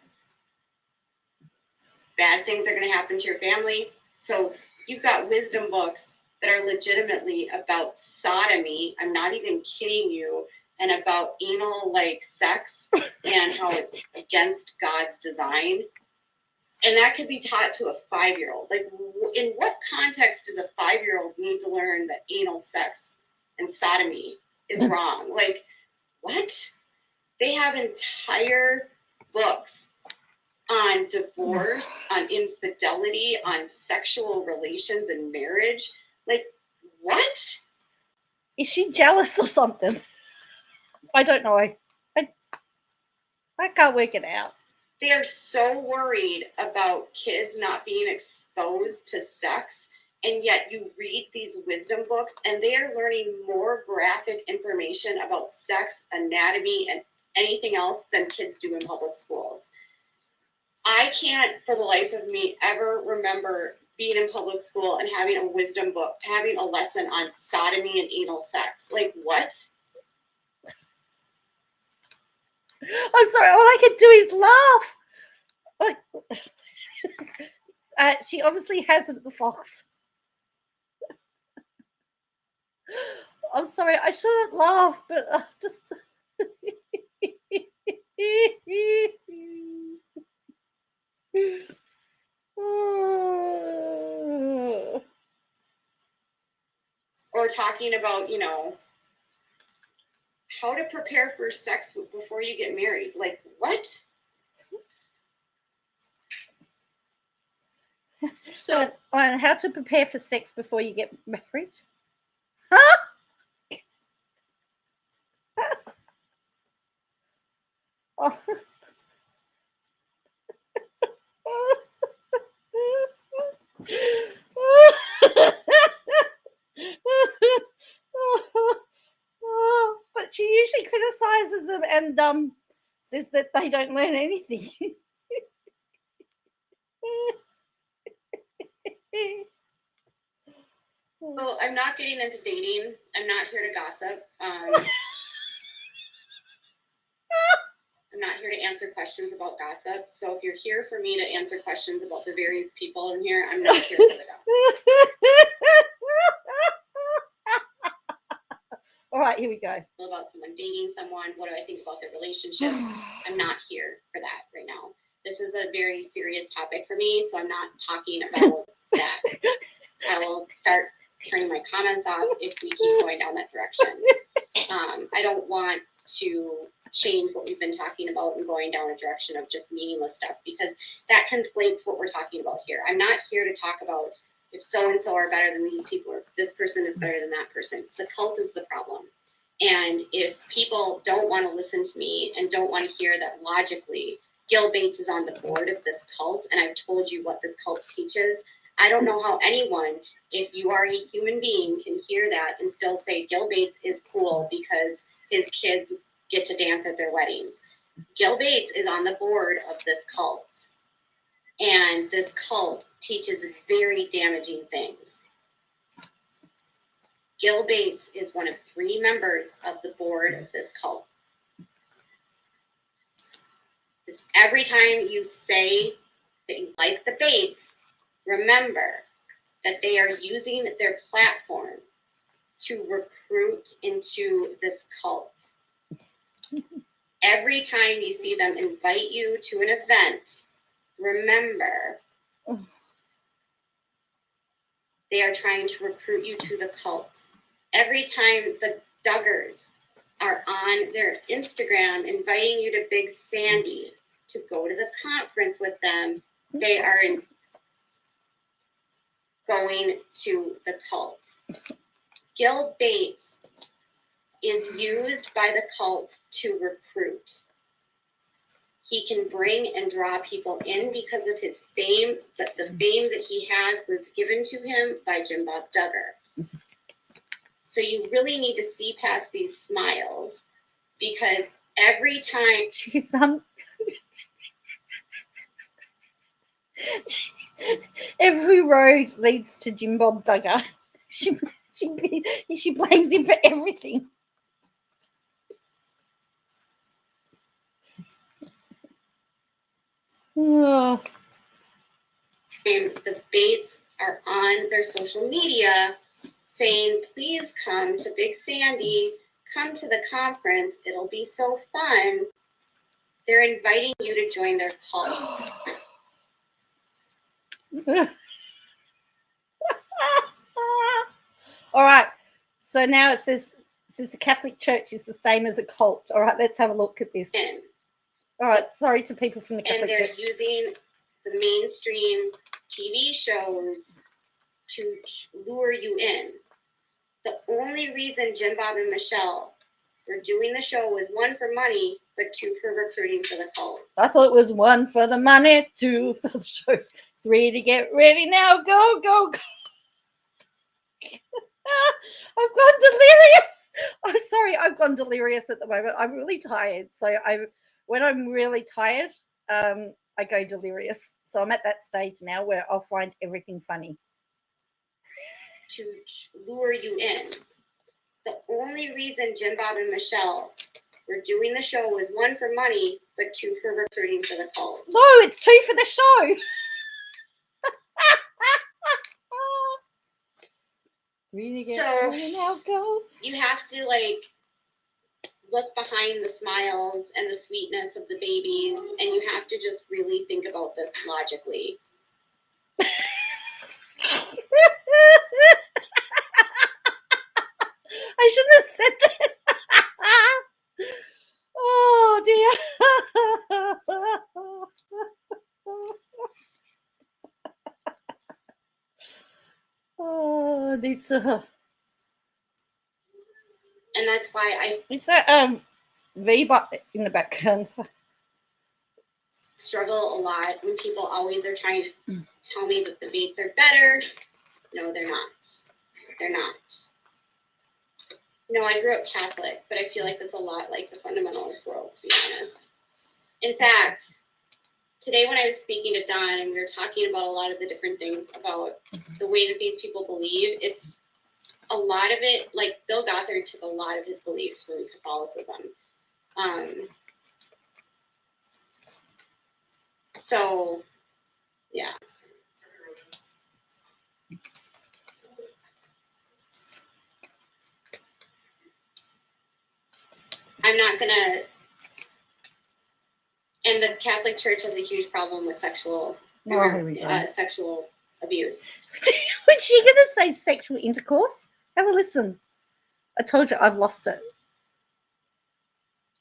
Bad things are going to happen to your family. So you've got wisdom books that are legitimately about sodomy. I'm not even kidding you. And about anal like sex and how it's against God's design. And that could be taught to a 5-year-old. Like, in what context does a 5-year-old need to learn that anal sex and sodomy is wrong? Like, what? They have entire books on divorce, on infidelity, on sexual relations and marriage. Like, what? Is she jealous or something? I don't know. I can't work it out. They are so worried about kids not being exposed to sex, and yet you read these wisdom books and they are learning more graphic information about sex, anatomy, and anything else than kids do in public schools. I can't, for the life of me, ever remember being in public school and having a wisdom book, having a lesson on sodomy and anal sex. Like, what? I'm sorry, all I can do is laugh. She obviously hasn't, the fox. I'm sorry, I shouldn't laugh, but just... Or talking about, how to prepare for sex before you get married. Like, what? So, on how to prepare for sex before you get married? Huh? Oh. But she usually criticizes them and says that they don't learn anything. Well, I'm not getting into dating. I'm not here to gossip. I'm not here to answer questions about gossip. So if you're here for me to answer questions about the various people in here, I'm not here for the gossip. All right, here we go. About someone dating someone. What do I think about their relationship? I'm not here for that right now. This is a very serious topic for me, so I'm not talking about that. I will start turning my comments off if we keep going down that direction. I don't want to change what we've been talking about and going down a direction of just meaningless stuff, because that conflates what we're talking about here. I'm not here to talk about if so-and-so are better than these people, or if this person is better than that person. The cult is the problem. And if people don't want to listen to me and don't want to hear that logically, Gil Bates is on the board of this cult, and I've told you what this cult teaches, I don't know how anyone, if you are a human being, can hear that and still say Gil Bates is cool because his kids get to dance at their weddings. Gil Bates is on the board of this cult. And this cult teaches very damaging things. Gil Bates is one of 3 members of the board of this cult. Just every time you say that you like the Bates, remember that they are using their platform to recruit into this cult. Every time you see them invite you to an event, remember they are trying to recruit you to the cult. Every time the Duggars are on their Instagram inviting you to Big Sandy to go to the conference with them, they are going to the cult. Gil Bates is used by the cult to recruit. He can bring and draw people in because of his fame, but the fame that he has was given to him by Jim Bob Duggar. So you really need to see past these smiles, because every time She's every road leads to Jim Bob Duggar. She blames him for everything. Oh. the Bates are on their social media saying, please come to Big Sandy, come to the conference, it'll be so fun. They're inviting you to join their cult. All right. So now it says the Catholic Church is the same as a cult. All right, let's have a look at this. All right, sorry to people from the Catholic And they're Church. using the mainstream TV shows to lure you in. The only reason Jim Bob and Michelle were doing the show was 1, for money, but 2, for recruiting for the cult. I thought it was 1 for the money, 2 for the show, 3 to get ready now. Go, go, go. I've gone delirious. I'm sorry, I've gone delirious at the moment. I'm really tired. So when I'm really tired, I go delirious. So I'm at that stage now where I'll find everything funny. To lure you in. The only reason Jim Bob and Michelle were doing the show was 1, for money, but 2, for recruiting for the cult. No, it's 2 for the show. Really get So now go. you have to look behind the smiles and the sweetness of the babies, and you have to just really think about this logically. I shouldn't have said that. Oh dear. Oh, it's And that's why is that V in the background? struggle a lot when people always are trying to tell me that the Bates are better. No, they're not. They're not. No, I grew up Catholic, but I feel like it's a lot like the fundamentalist world, to be honest. In fact, today when I was speaking to Don and we were talking about a lot of the different things about the way that these people believe, it's a lot of it, like Bill Gothard took a lot of his beliefs from Catholicism. So, yeah. I'm not going to, and the Catholic Church has a huge problem with sexual abuse. Was she going to say sexual intercourse? Have a listen. I told you I've lost it.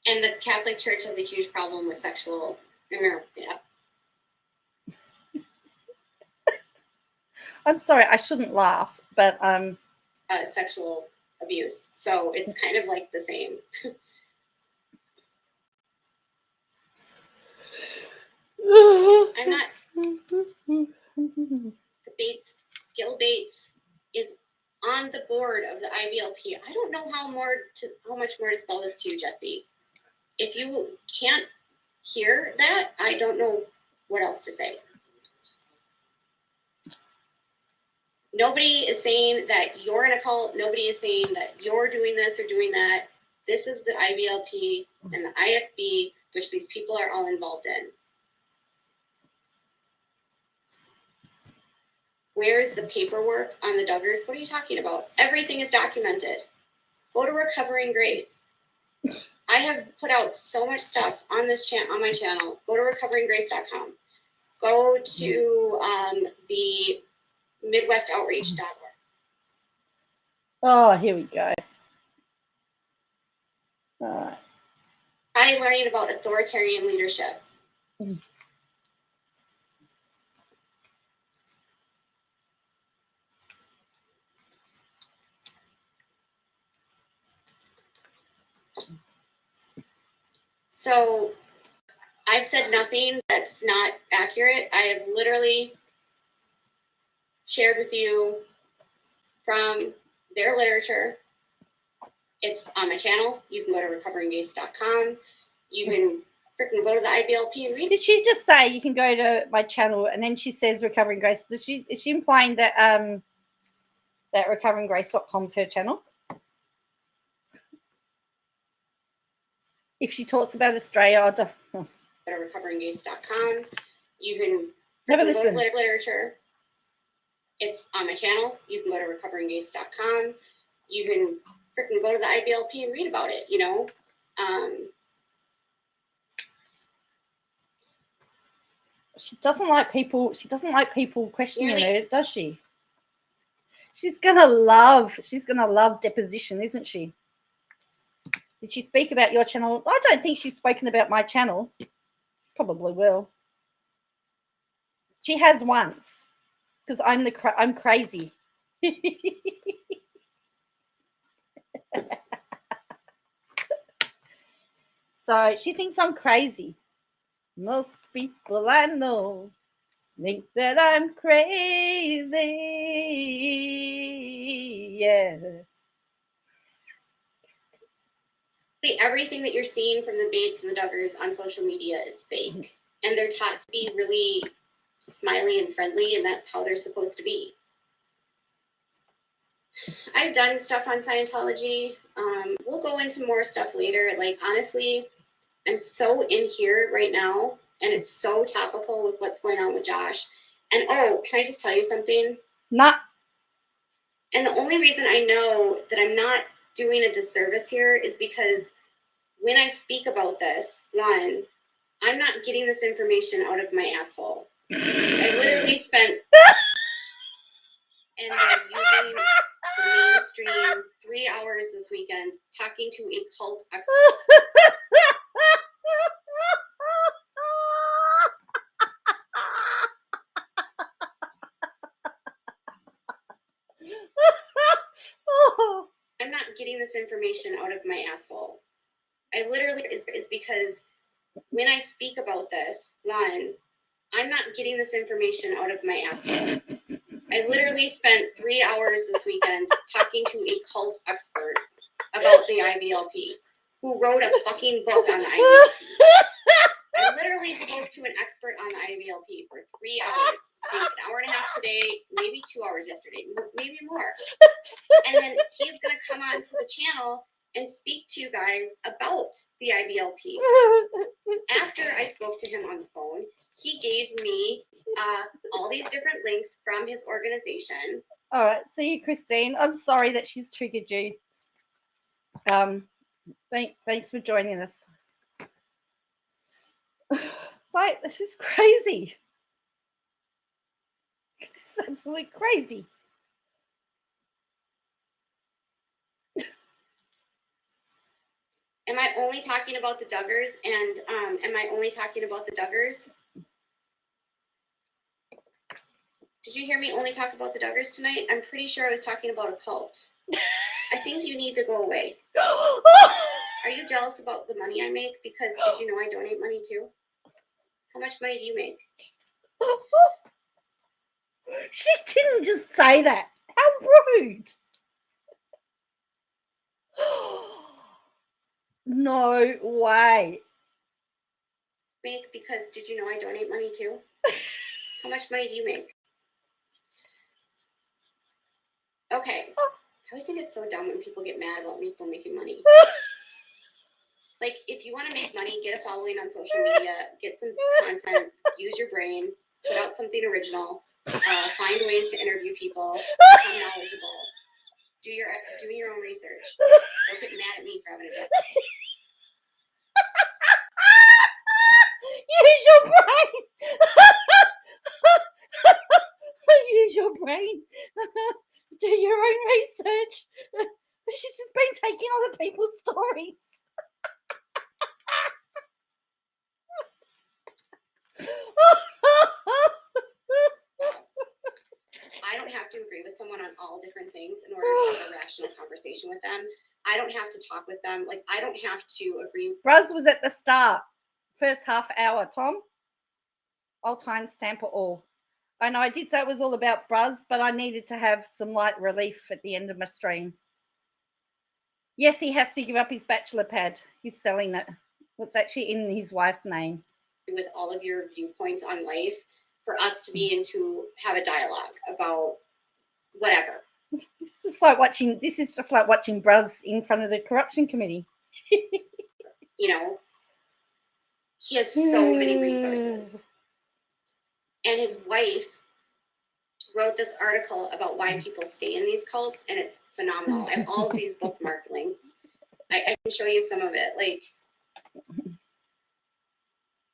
And the Catholic Church has a huge problem with sexual, yeah. I'm sorry, I shouldn't laugh, but Sexual abuse. So it's kind of like the same. I'm not. Gil Bates is on the board of the IBLP. I don't know how much more to spell this to you, Jesse. If you can't hear that, I don't know what else to say. Nobody is saying that you're in a cult. Nobody is saying that you're doing this or doing that. This is the IBLP and the IFB, which these people are all involved in. Where's the paperwork on the Duggars? What are you talking about? Everything is documented. Go to Recovering Grace. I have put out so much stuff on this on my channel. Go to recoveringgrace.com. Go to the midwestoutreach.org. Oh, here we go. All right. I'm learning about authoritarian leadership. So I've said nothing that's not accurate. I have literally shared with you from their literature. It's on my channel. You can go to recoveringgrace.com. You can freaking go to the IBLP and read. Did she just say you can go to my channel and then she says Recovering Grace? Is she implying that that recoveringgrace.com is her channel? If she talks about Australia, I'll Go to recoveringgrace.com. You can have a go to listen. literature. It's on my channel. You can go to recoveringgrace.com. You can freaking go to the IBLP and read about it, you know. She doesn't like people questioning her, does she? She's gonna love deposition, isn't she? Did she speak about your channel? I don't think she's spoken about my channel. Probably will. She has once, because I'm crazy. So she thinks I'm crazy. Most people I know think that I'm crazy. Yeah. Everything that you're seeing from the Bates and the Duggars on social media is fake. And they're taught to be really smiley and friendly, and that's how they're supposed to be. I've done stuff on Scientology. We'll go into more stuff later. Like, honestly, I'm so in here right now, and it's so topical with what's going on with Josh. And, oh, can I just tell you something? Nah. And the only reason I know that I'm not doing a disservice here is because when I speak about this, one, I'm not getting this information out of my asshole. I literally spent and using the mainstream 3 hours this weekend talking to a cult expert. I'm not getting this information out of my asshole. I literally is because when I speak about this, one, I'm not getting this information out of my asshole. I literally spent 3 hours this weekend talking to a cult expert about the IBLP, who wrote a fucking book on the IBLP. I literally spoke to an expert on the IBLP for 3 hours. I think an hour and a half today, maybe 2 hours yesterday, maybe more. And then he's going to come onto the channel and speak to you guys about the IBLP. After I spoke to him on the phone, he gave me all these different links from his organization. All right, see you, Christine. I'm sorry that she's triggered you. Thanks for joining us. Like, this is crazy. This is absolutely crazy. Am I only talking about the Duggars? And am I only talking about the Duggars? Did you hear me only talk about the Duggars tonight? I'm pretty sure I was talking about a cult. I think you need to go away. Are you jealous about the money I make? Because did you know I donate money too? How much money do you make? She didn't just say that. How rude. No way. Make because did you know I donate money too? How much money do you make? Okay. I always think it's so dumb when people get mad about people making money. Like, if you want to make money, get a following on social media, get some content, use your brain, put out something original. Find ways to interview people. Become knowledgeable. Do your own research. Don't get mad at me for having a job. Use your brain. Use your brain. Do your own research. She's just been taking other people's stories. I don't have to agree with someone on all different things in order to have a rational conversation with them. I don't have to talk with them. Like, I don't have to agree. Bruz was at the start. First half hour, Tom. I'll timestamp it all. I know I did say it was all about Bruz, but I needed to have some light relief at the end of my stream. Yes, he has to give up his bachelor pad. He's selling it. It's actually in his wife's name. With all of your viewpoints on life, for us to be and to have a dialogue about whatever. It's just like watching. This is just like watching Bruz in front of the corruption committee. You know, he has so many resources. And his wife wrote this article about why people stay in these cults, and it's phenomenal. I have all of these bookmark links. I can show you some of it. Like,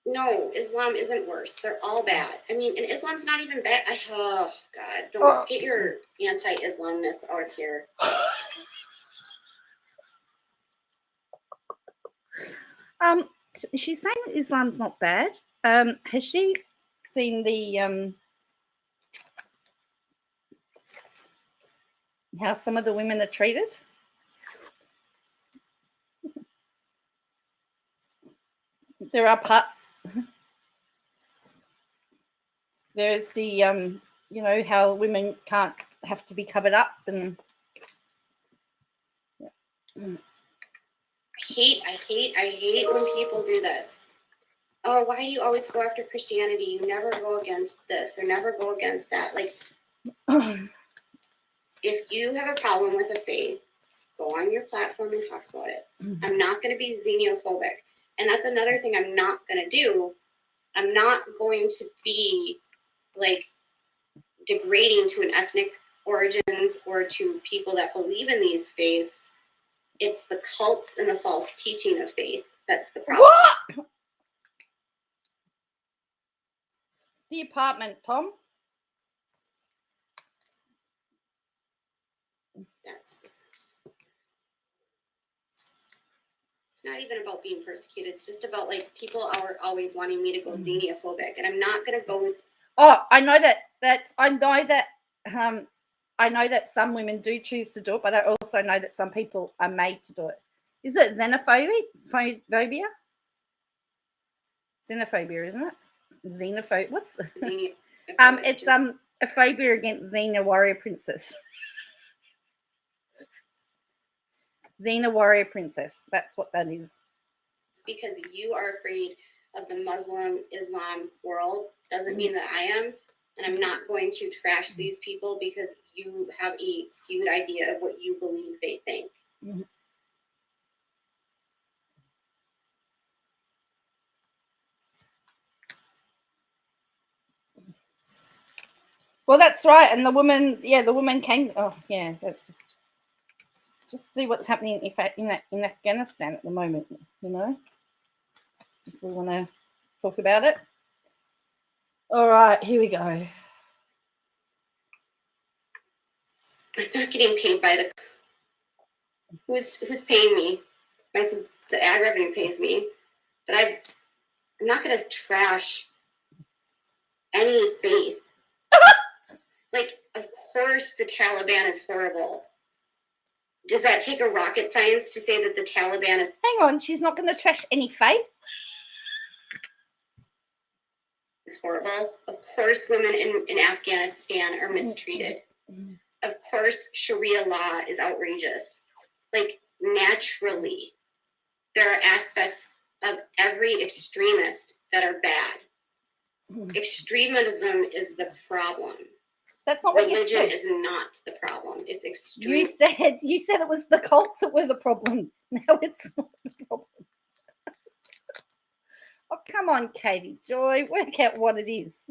no, Islam isn't worse. They're all bad. I mean, and Islam's not even bad. Oh, God. Don't get your anti-Islamness out here. She's saying Islam's not bad. Has she seen the how some of the women are treated? There are parts. There's the you know, how women can't have to be covered up, and I hate when people do this. Oh, why do you always go after Christianity? You never go against this or never go against that. Like, if you have a problem with a faith, go on your platform and talk about it. I'm not going to be xenophobic. And that's another thing I'm not going to do. I'm not going to be, like, degrading to an ethnic origins or to people that believe in these faiths. It's the cults and the false teaching of faith that's the problem. what? The apartment, Tom. It's not even about being persecuted. It's just about, like, people are always wanting me to go xenophobic, and I'm not going to go with. Oh, I know that some women do choose to do it, but I also know that some people are made to do it. Is it xenophobia? Xenophobia, isn't it? Xenophobia. What's it's a phobia against Xena warrior princess. Xena warrior princess. That's what that is. Because you are afraid of the Muslim Islam world doesn't mean that I am, and I'm not going to trash these people because you have a skewed idea of what you believe they think. Mm-hmm. Well, that's right. And the woman came. Oh, yeah, that's just see what's happening in Afghanistan at the moment, you know, if we want to talk about it. All right, here we go. I'm not getting paid by the who's paying me. The ad revenue pays me, but I'm not going to trash any faith. Like, of course the Taliban is horrible. Does that take a rocket science to say that the Taliban is... Hang on, she's not going to trash any faith? ...is horrible. Of course women in Afghanistan are mistreated. Of course Sharia law is outrageous. Like, naturally, there are aspects of every extremist that are bad. Extremism is the problem. That's not what you said. Religion is not the problem. It's extreme. You said it was the cults that were the problem. Now it's not the problem. Oh, come on, Katie Joy. Work out what it is.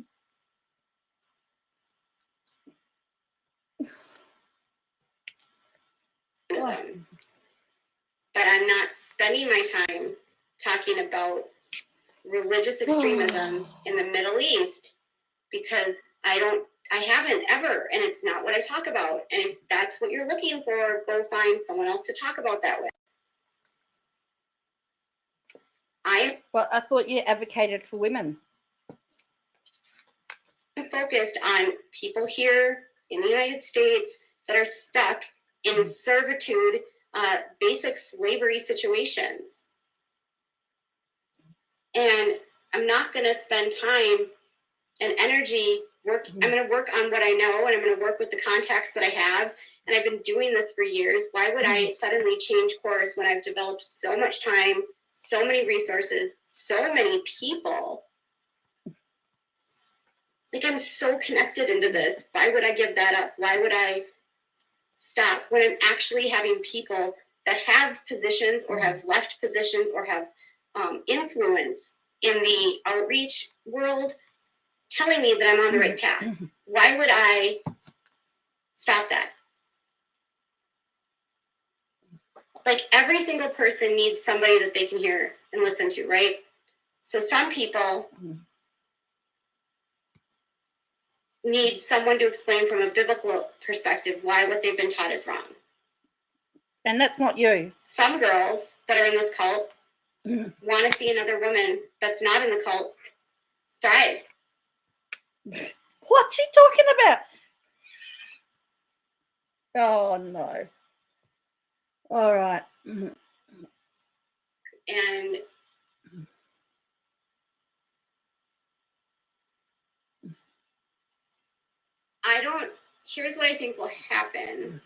extremism. But I'm not spending my time talking about religious extremism in the Middle East because I haven't ever, and it's not what I talk about. And if that's what you're looking for, go find someone else to talk about that with. Well, I thought you advocated for women. I'm focused on people here in the United States that are stuck in servitude, basic slavery situations. And I'm not going to spend time and energy I'm going to work on what I know, and I'm going to work with the contacts that I have. And I've been doing this for years. Why would I suddenly change course when I've developed so much time, so many resources, so many people? Like, I'm so connected into this. Why would I give that up? Why would I stop when I'm actually having people that have positions or have left positions or have influence in the outreach world telling me that I'm on the right path? Why would I stop that? Like, every single person needs somebody that they can hear and listen to, right? So some people need someone to explain from a biblical perspective why what they've been taught is wrong. And that's not you. Some girls that are in this cult want to see another woman that's not in the cult thrive. What's she talking about? Oh, no. All right. And here's what I think will happen.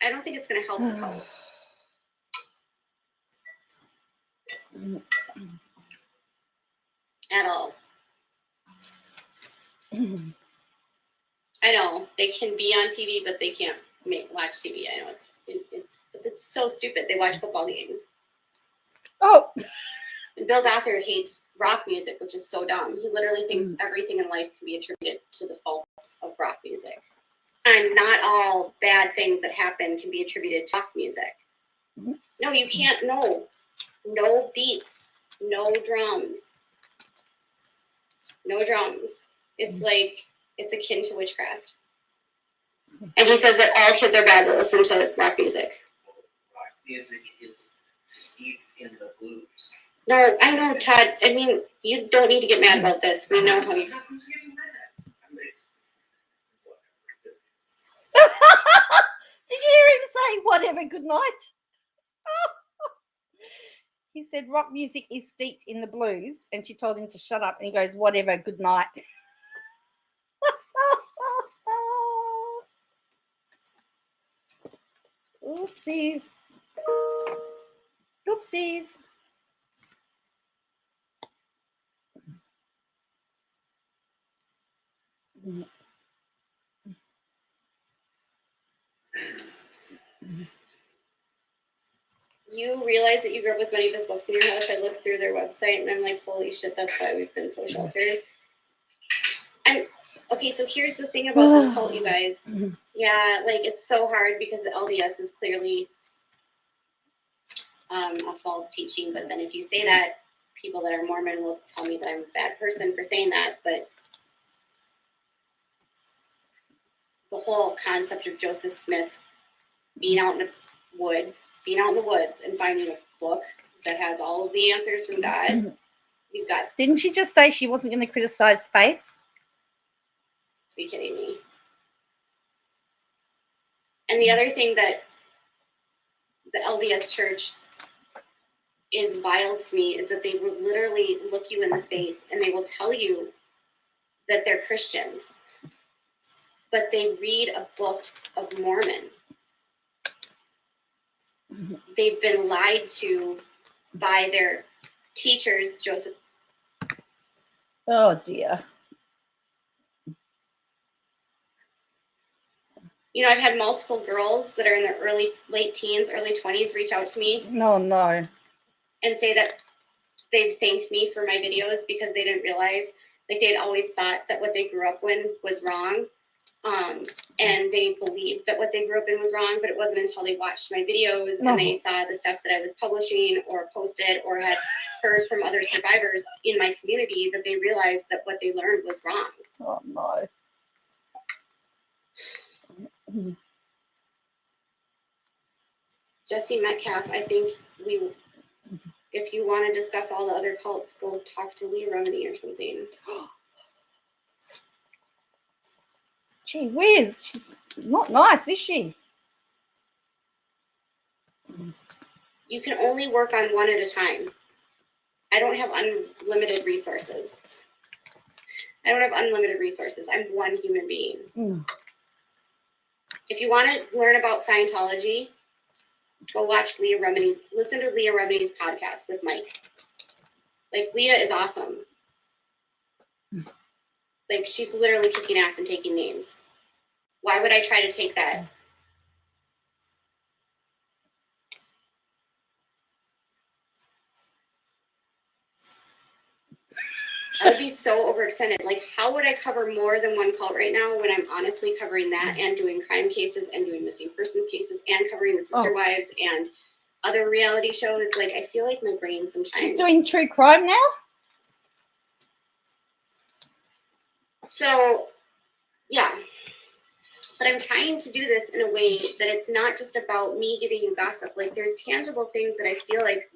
I don't think it's going to help the cult. At all. I know they can be on TV, but they can't watch TV. I know it's so stupid. They watch football games. Oh. And Bill Gothard hates rock music, which is so dumb. He literally thinks everything in life can be attributed to the faults of rock music. And not all bad things that happen can be attributed to rock music. No, you can't. No beats, no drums. No drums. It's like, it's akin to witchcraft. And he says that all kids are bad that listen to rock music. Rock music is steeped in the blues. No, I know, Todd. I mean, you don't need to get mad about this. We know how you... Who's getting mad? Did you hear him say whatever, good night? He said rock music is steeped in the blues, and she told him to shut up, and he goes, whatever, good night. Oopsies. Oopsies. You realize that you grew up with many of his books in your house. I looked through their website, and I'm like, holy shit, that's why we've been so sheltered. Okay, so here's the thing about this cult, you guys. Yeah, like, it's so hard because the LDS is clearly a false teaching. But then if you say that, people that are Mormon will tell me that I'm a bad person for saying that. But the whole concept of Joseph Smith being out in the woods and finding a book that has all of the answers from God, you've got to... Didn't she just say she wasn't going to criticize faiths? Be kidding me. And the other thing that the LDS church is vile to me is that they will literally look you in the face and they will tell you that they're Christians, but they read a book of Mormon. They've been lied to by their teachers, Joseph. Oh, dear. You know, I've had multiple girls that are in their late teens, early 20s reach out to me. No. And say that they've thanked me for my videos because they didn't realize, like, they'd always thought that what they grew up with was wrong. And they believed that what they grew up in was wrong, but it wasn't until they watched my videos and they saw the stuff that I was publishing or posted or had heard from other survivors in my community that they realized that what they learned was wrong. Oh, no. Jesse Metcalf, I think if you want to discuss all the other cults, go talk to Lee Romney or something. Gee whiz, she's not nice, is she? You can only work on one at a time. I don't have unlimited resources. I'm one human being. If you want to learn about Scientology, go watch listen to Leah Remini's podcast with Mike. Like, Leah is awesome. Like, she's literally kicking ass and taking names. Why would I try to take that? I would be so overextended. Like, how would I cover more than one cult right now when I'm honestly covering that and doing crime cases and doing missing persons cases and covering the sister wives and other reality shows? Like, I feel like my brain sometimes... She's doing true crime now? So, yeah. But I'm trying to do this in a way that it's not just about me giving you gossip. Like, there's tangible things that I feel like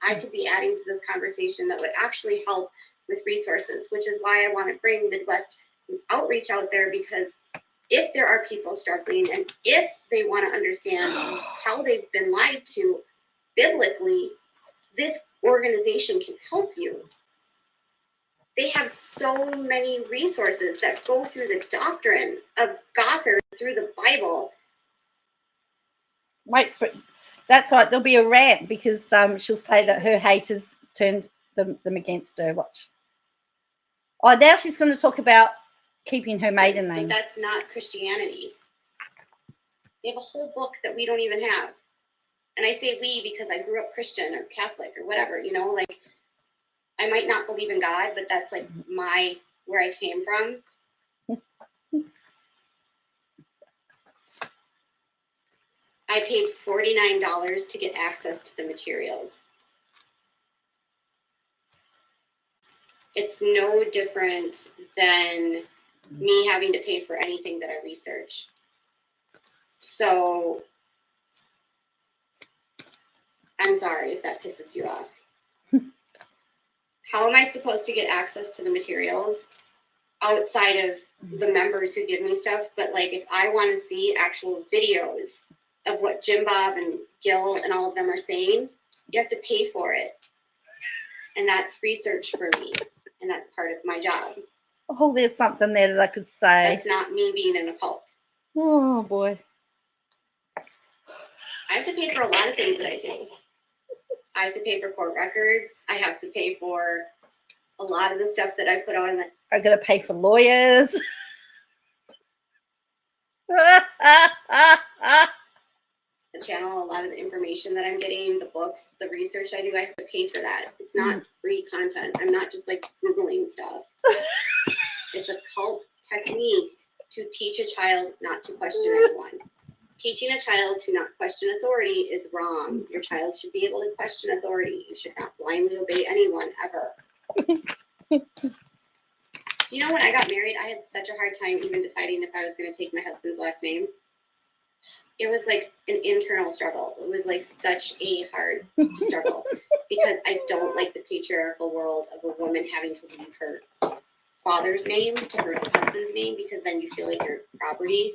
I could be adding to this conversation that would actually help with resources, which is why I want to bring Midwest outreach out there, because if there are people struggling and if they want to understand how they've been lied to biblically, this organization can help you. They have so many resources that go through the doctrine of Gawker, through the Bible. Wait for it. That's right. There'll be a rant because she'll say that her haters turned them against her. Watch. Oh, now she's going to talk about keeping her maiden name. But that's not Christianity. They have a whole book that we don't even have. And I say we because I grew up Christian or Catholic or whatever, you know, like, I might not believe in God, but that's like where I came from. I paid $49 to get access to the materials. It's no different than me having to pay for anything that I research. So I'm sorry if that pisses you off. How am I supposed to get access to the materials outside of the members who give me stuff? But like, if I want to see actual videos of what Jim Bob and Gil and all of them are saying, you have to pay for it. And that's research for me. And that's part of my job. Oh, there's something there that I could say. That's not me being in a cult. Oh, boy. I have to pay for a lot of things that I do. I have to pay for court records. I have to pay for a lot of the stuff that I put on. I got to pay for lawyers. The channel, a lot of the information that I'm getting, the books, the research I do, I have to pay for that. It's not free content. I'm not just like Googling stuff. It's a cult technique to teach a child not to question everyone. Teaching a child to not question authority is wrong. Your child should be able to question authority. You should not blindly obey anyone ever. You know, when I got married, I had such a hard time even deciding if I was going to take my husband's last name. It was like an internal struggle. It was like such a hard struggle because I don't like the patriarchal world of a woman having to leave her father's name to her husband's name, because then you feel like you're property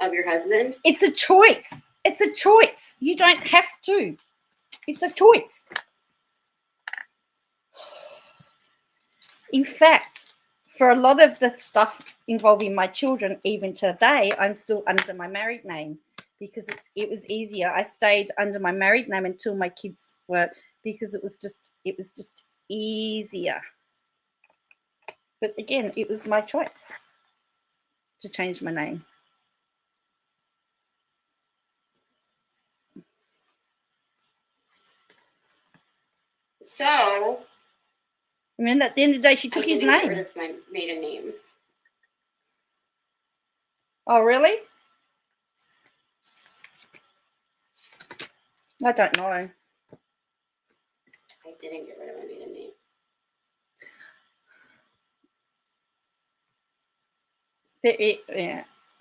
of your husband. It's a choice. It's a choice. You don't have to. It's a choice. In fact, for a lot of the stuff involving my children, even today, I'm still under my married name because it was easier. I stayed under my married name until my kids were, because it was just easier. But again, it was my choice to change my name. So, I mean, at the end of the day, she took his Get rid name. of my maiden name. Oh, really? I don't know. I didn't get rid of my maiden name.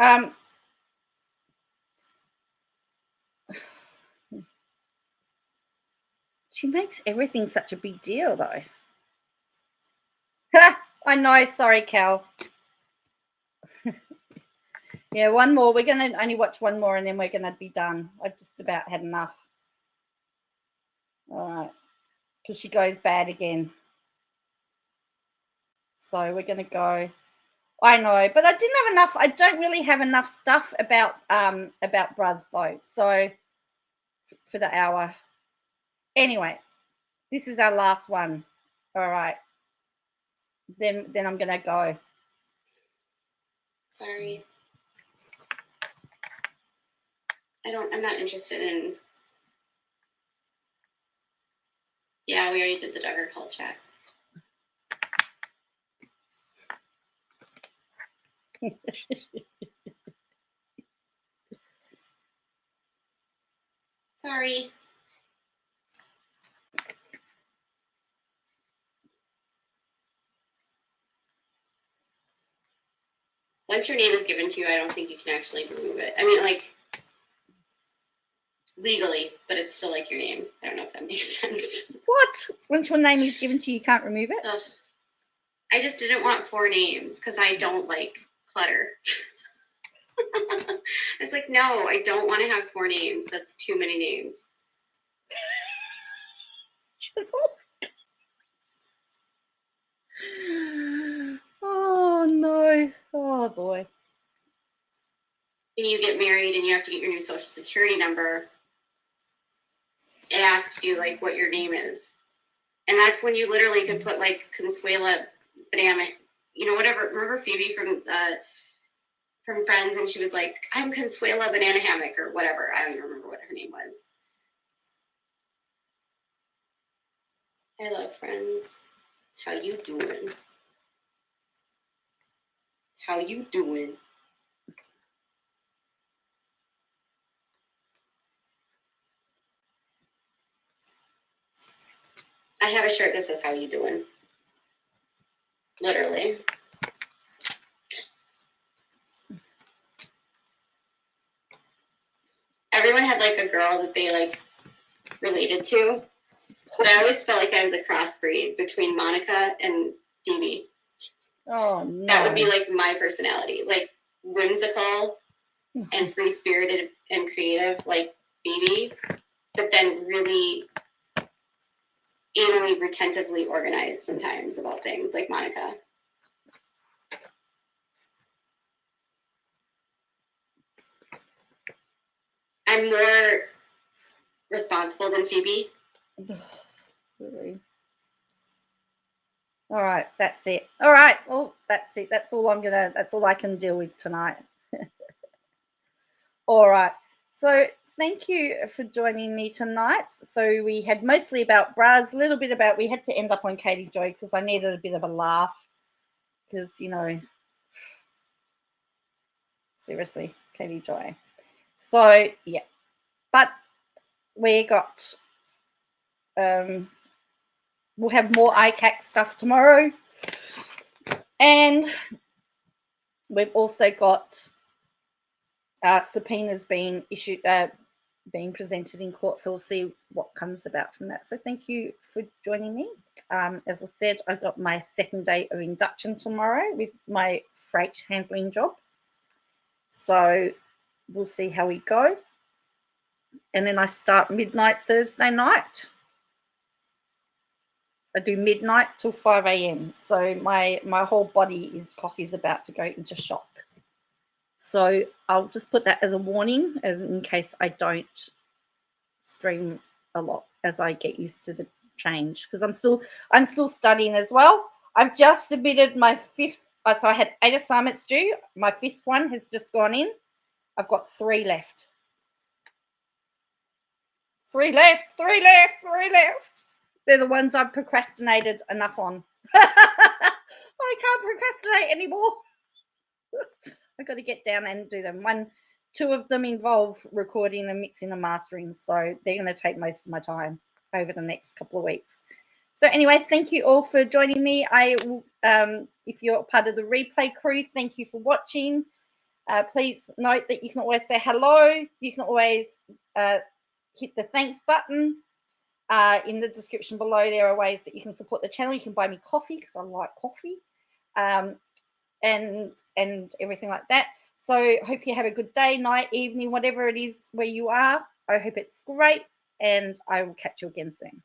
Yeah. She makes everything such a big deal, though. I know. Sorry, Cal. Yeah, one more. We're going to only watch one more and then we're going to be done. I've just about had enough. All right. Because she goes bad again. So we're going to go. I know, but I didn't have enough. I don't really have enough stuff about Bruz though. So for the hour. Anyway, this is our last one. All right. Then I'm going to go. Sorry. I'm not interested in. Yeah, we already did the Duggar call chat. Sorry. Once your name is given to you, I don't think you can actually remove it. I mean, like, legally, but it's still like your name. I don't know if that makes sense. What? Once your name is given to you, you can't remove it? Ugh. I just didn't want 4 names because I don't like clutter. It's like, no, I don't want to have 4 names. That's too many names. Oh, no. Oh, boy. When you get married and you have to get your new social security number, it asks you, like, what your name is. And that's when you literally could put, like, Consuela Banana, you know, whatever. Remember Phoebe from Friends, and she was like, I'm Consuela Banana Hammock, or whatever. I don't even remember what her name was. I love Friends. How you doing? How you doing? I have a shirt that says, how you doing? Literally. Everyone had, like, a girl that they, like, related to. But I always felt like I was a crossbreed between Monica and Phoebe. Oh, no. That would be, like, my personality. Like, whimsical and free-spirited and creative, like Phoebe. But then really anally retentively organized sometimes about things, like Monica. I'm more responsible than Phoebe. Really? All right, that's it. All right, well, that's it. That's all I can deal with tonight. All right. So thank you for joining me tonight. So we had mostly about Bruz, a little bit about, we had to end up on Katie Joy because I needed a bit of a laugh because, you know, seriously, Katie Joy. So, yeah. But we got, we'll have more ICAC stuff tomorrow. And we've also got subpoenas being issued, being presented in court. So we'll see what comes about from that. So thank you for joining me. As I said, I got my 2nd day of induction tomorrow with my freight handling job. So we'll see how we go. And then I start midnight Thursday night. I do midnight till 5 a.m. So my whole body clock is about to go into shock. So I'll just put that as a warning, as in case I don't stream a lot as I get used to the change, because I'm still studying as well. I've just submitted my 5th. So I had 8 assignments due. My 5th one has just gone in. I've got 3 left. 3 left. They're the ones I've procrastinated enough on. I can't procrastinate anymore. I've got to get down and do them. Two of them involve recording and mixing and mastering, so they're going to take most of my time over the next couple of weeks. So anyway, thank you all for joining me. If you're part of the replay crew, thank you for watching. Please note that you can always say hello. You can always hit the thanks button. In the description below, there are ways that you can support the channel. You can buy me coffee because I like coffee, and everything like that. So hope you have a good day, night, evening, whatever it is where you are. I hope it's great, and I will catch you again soon.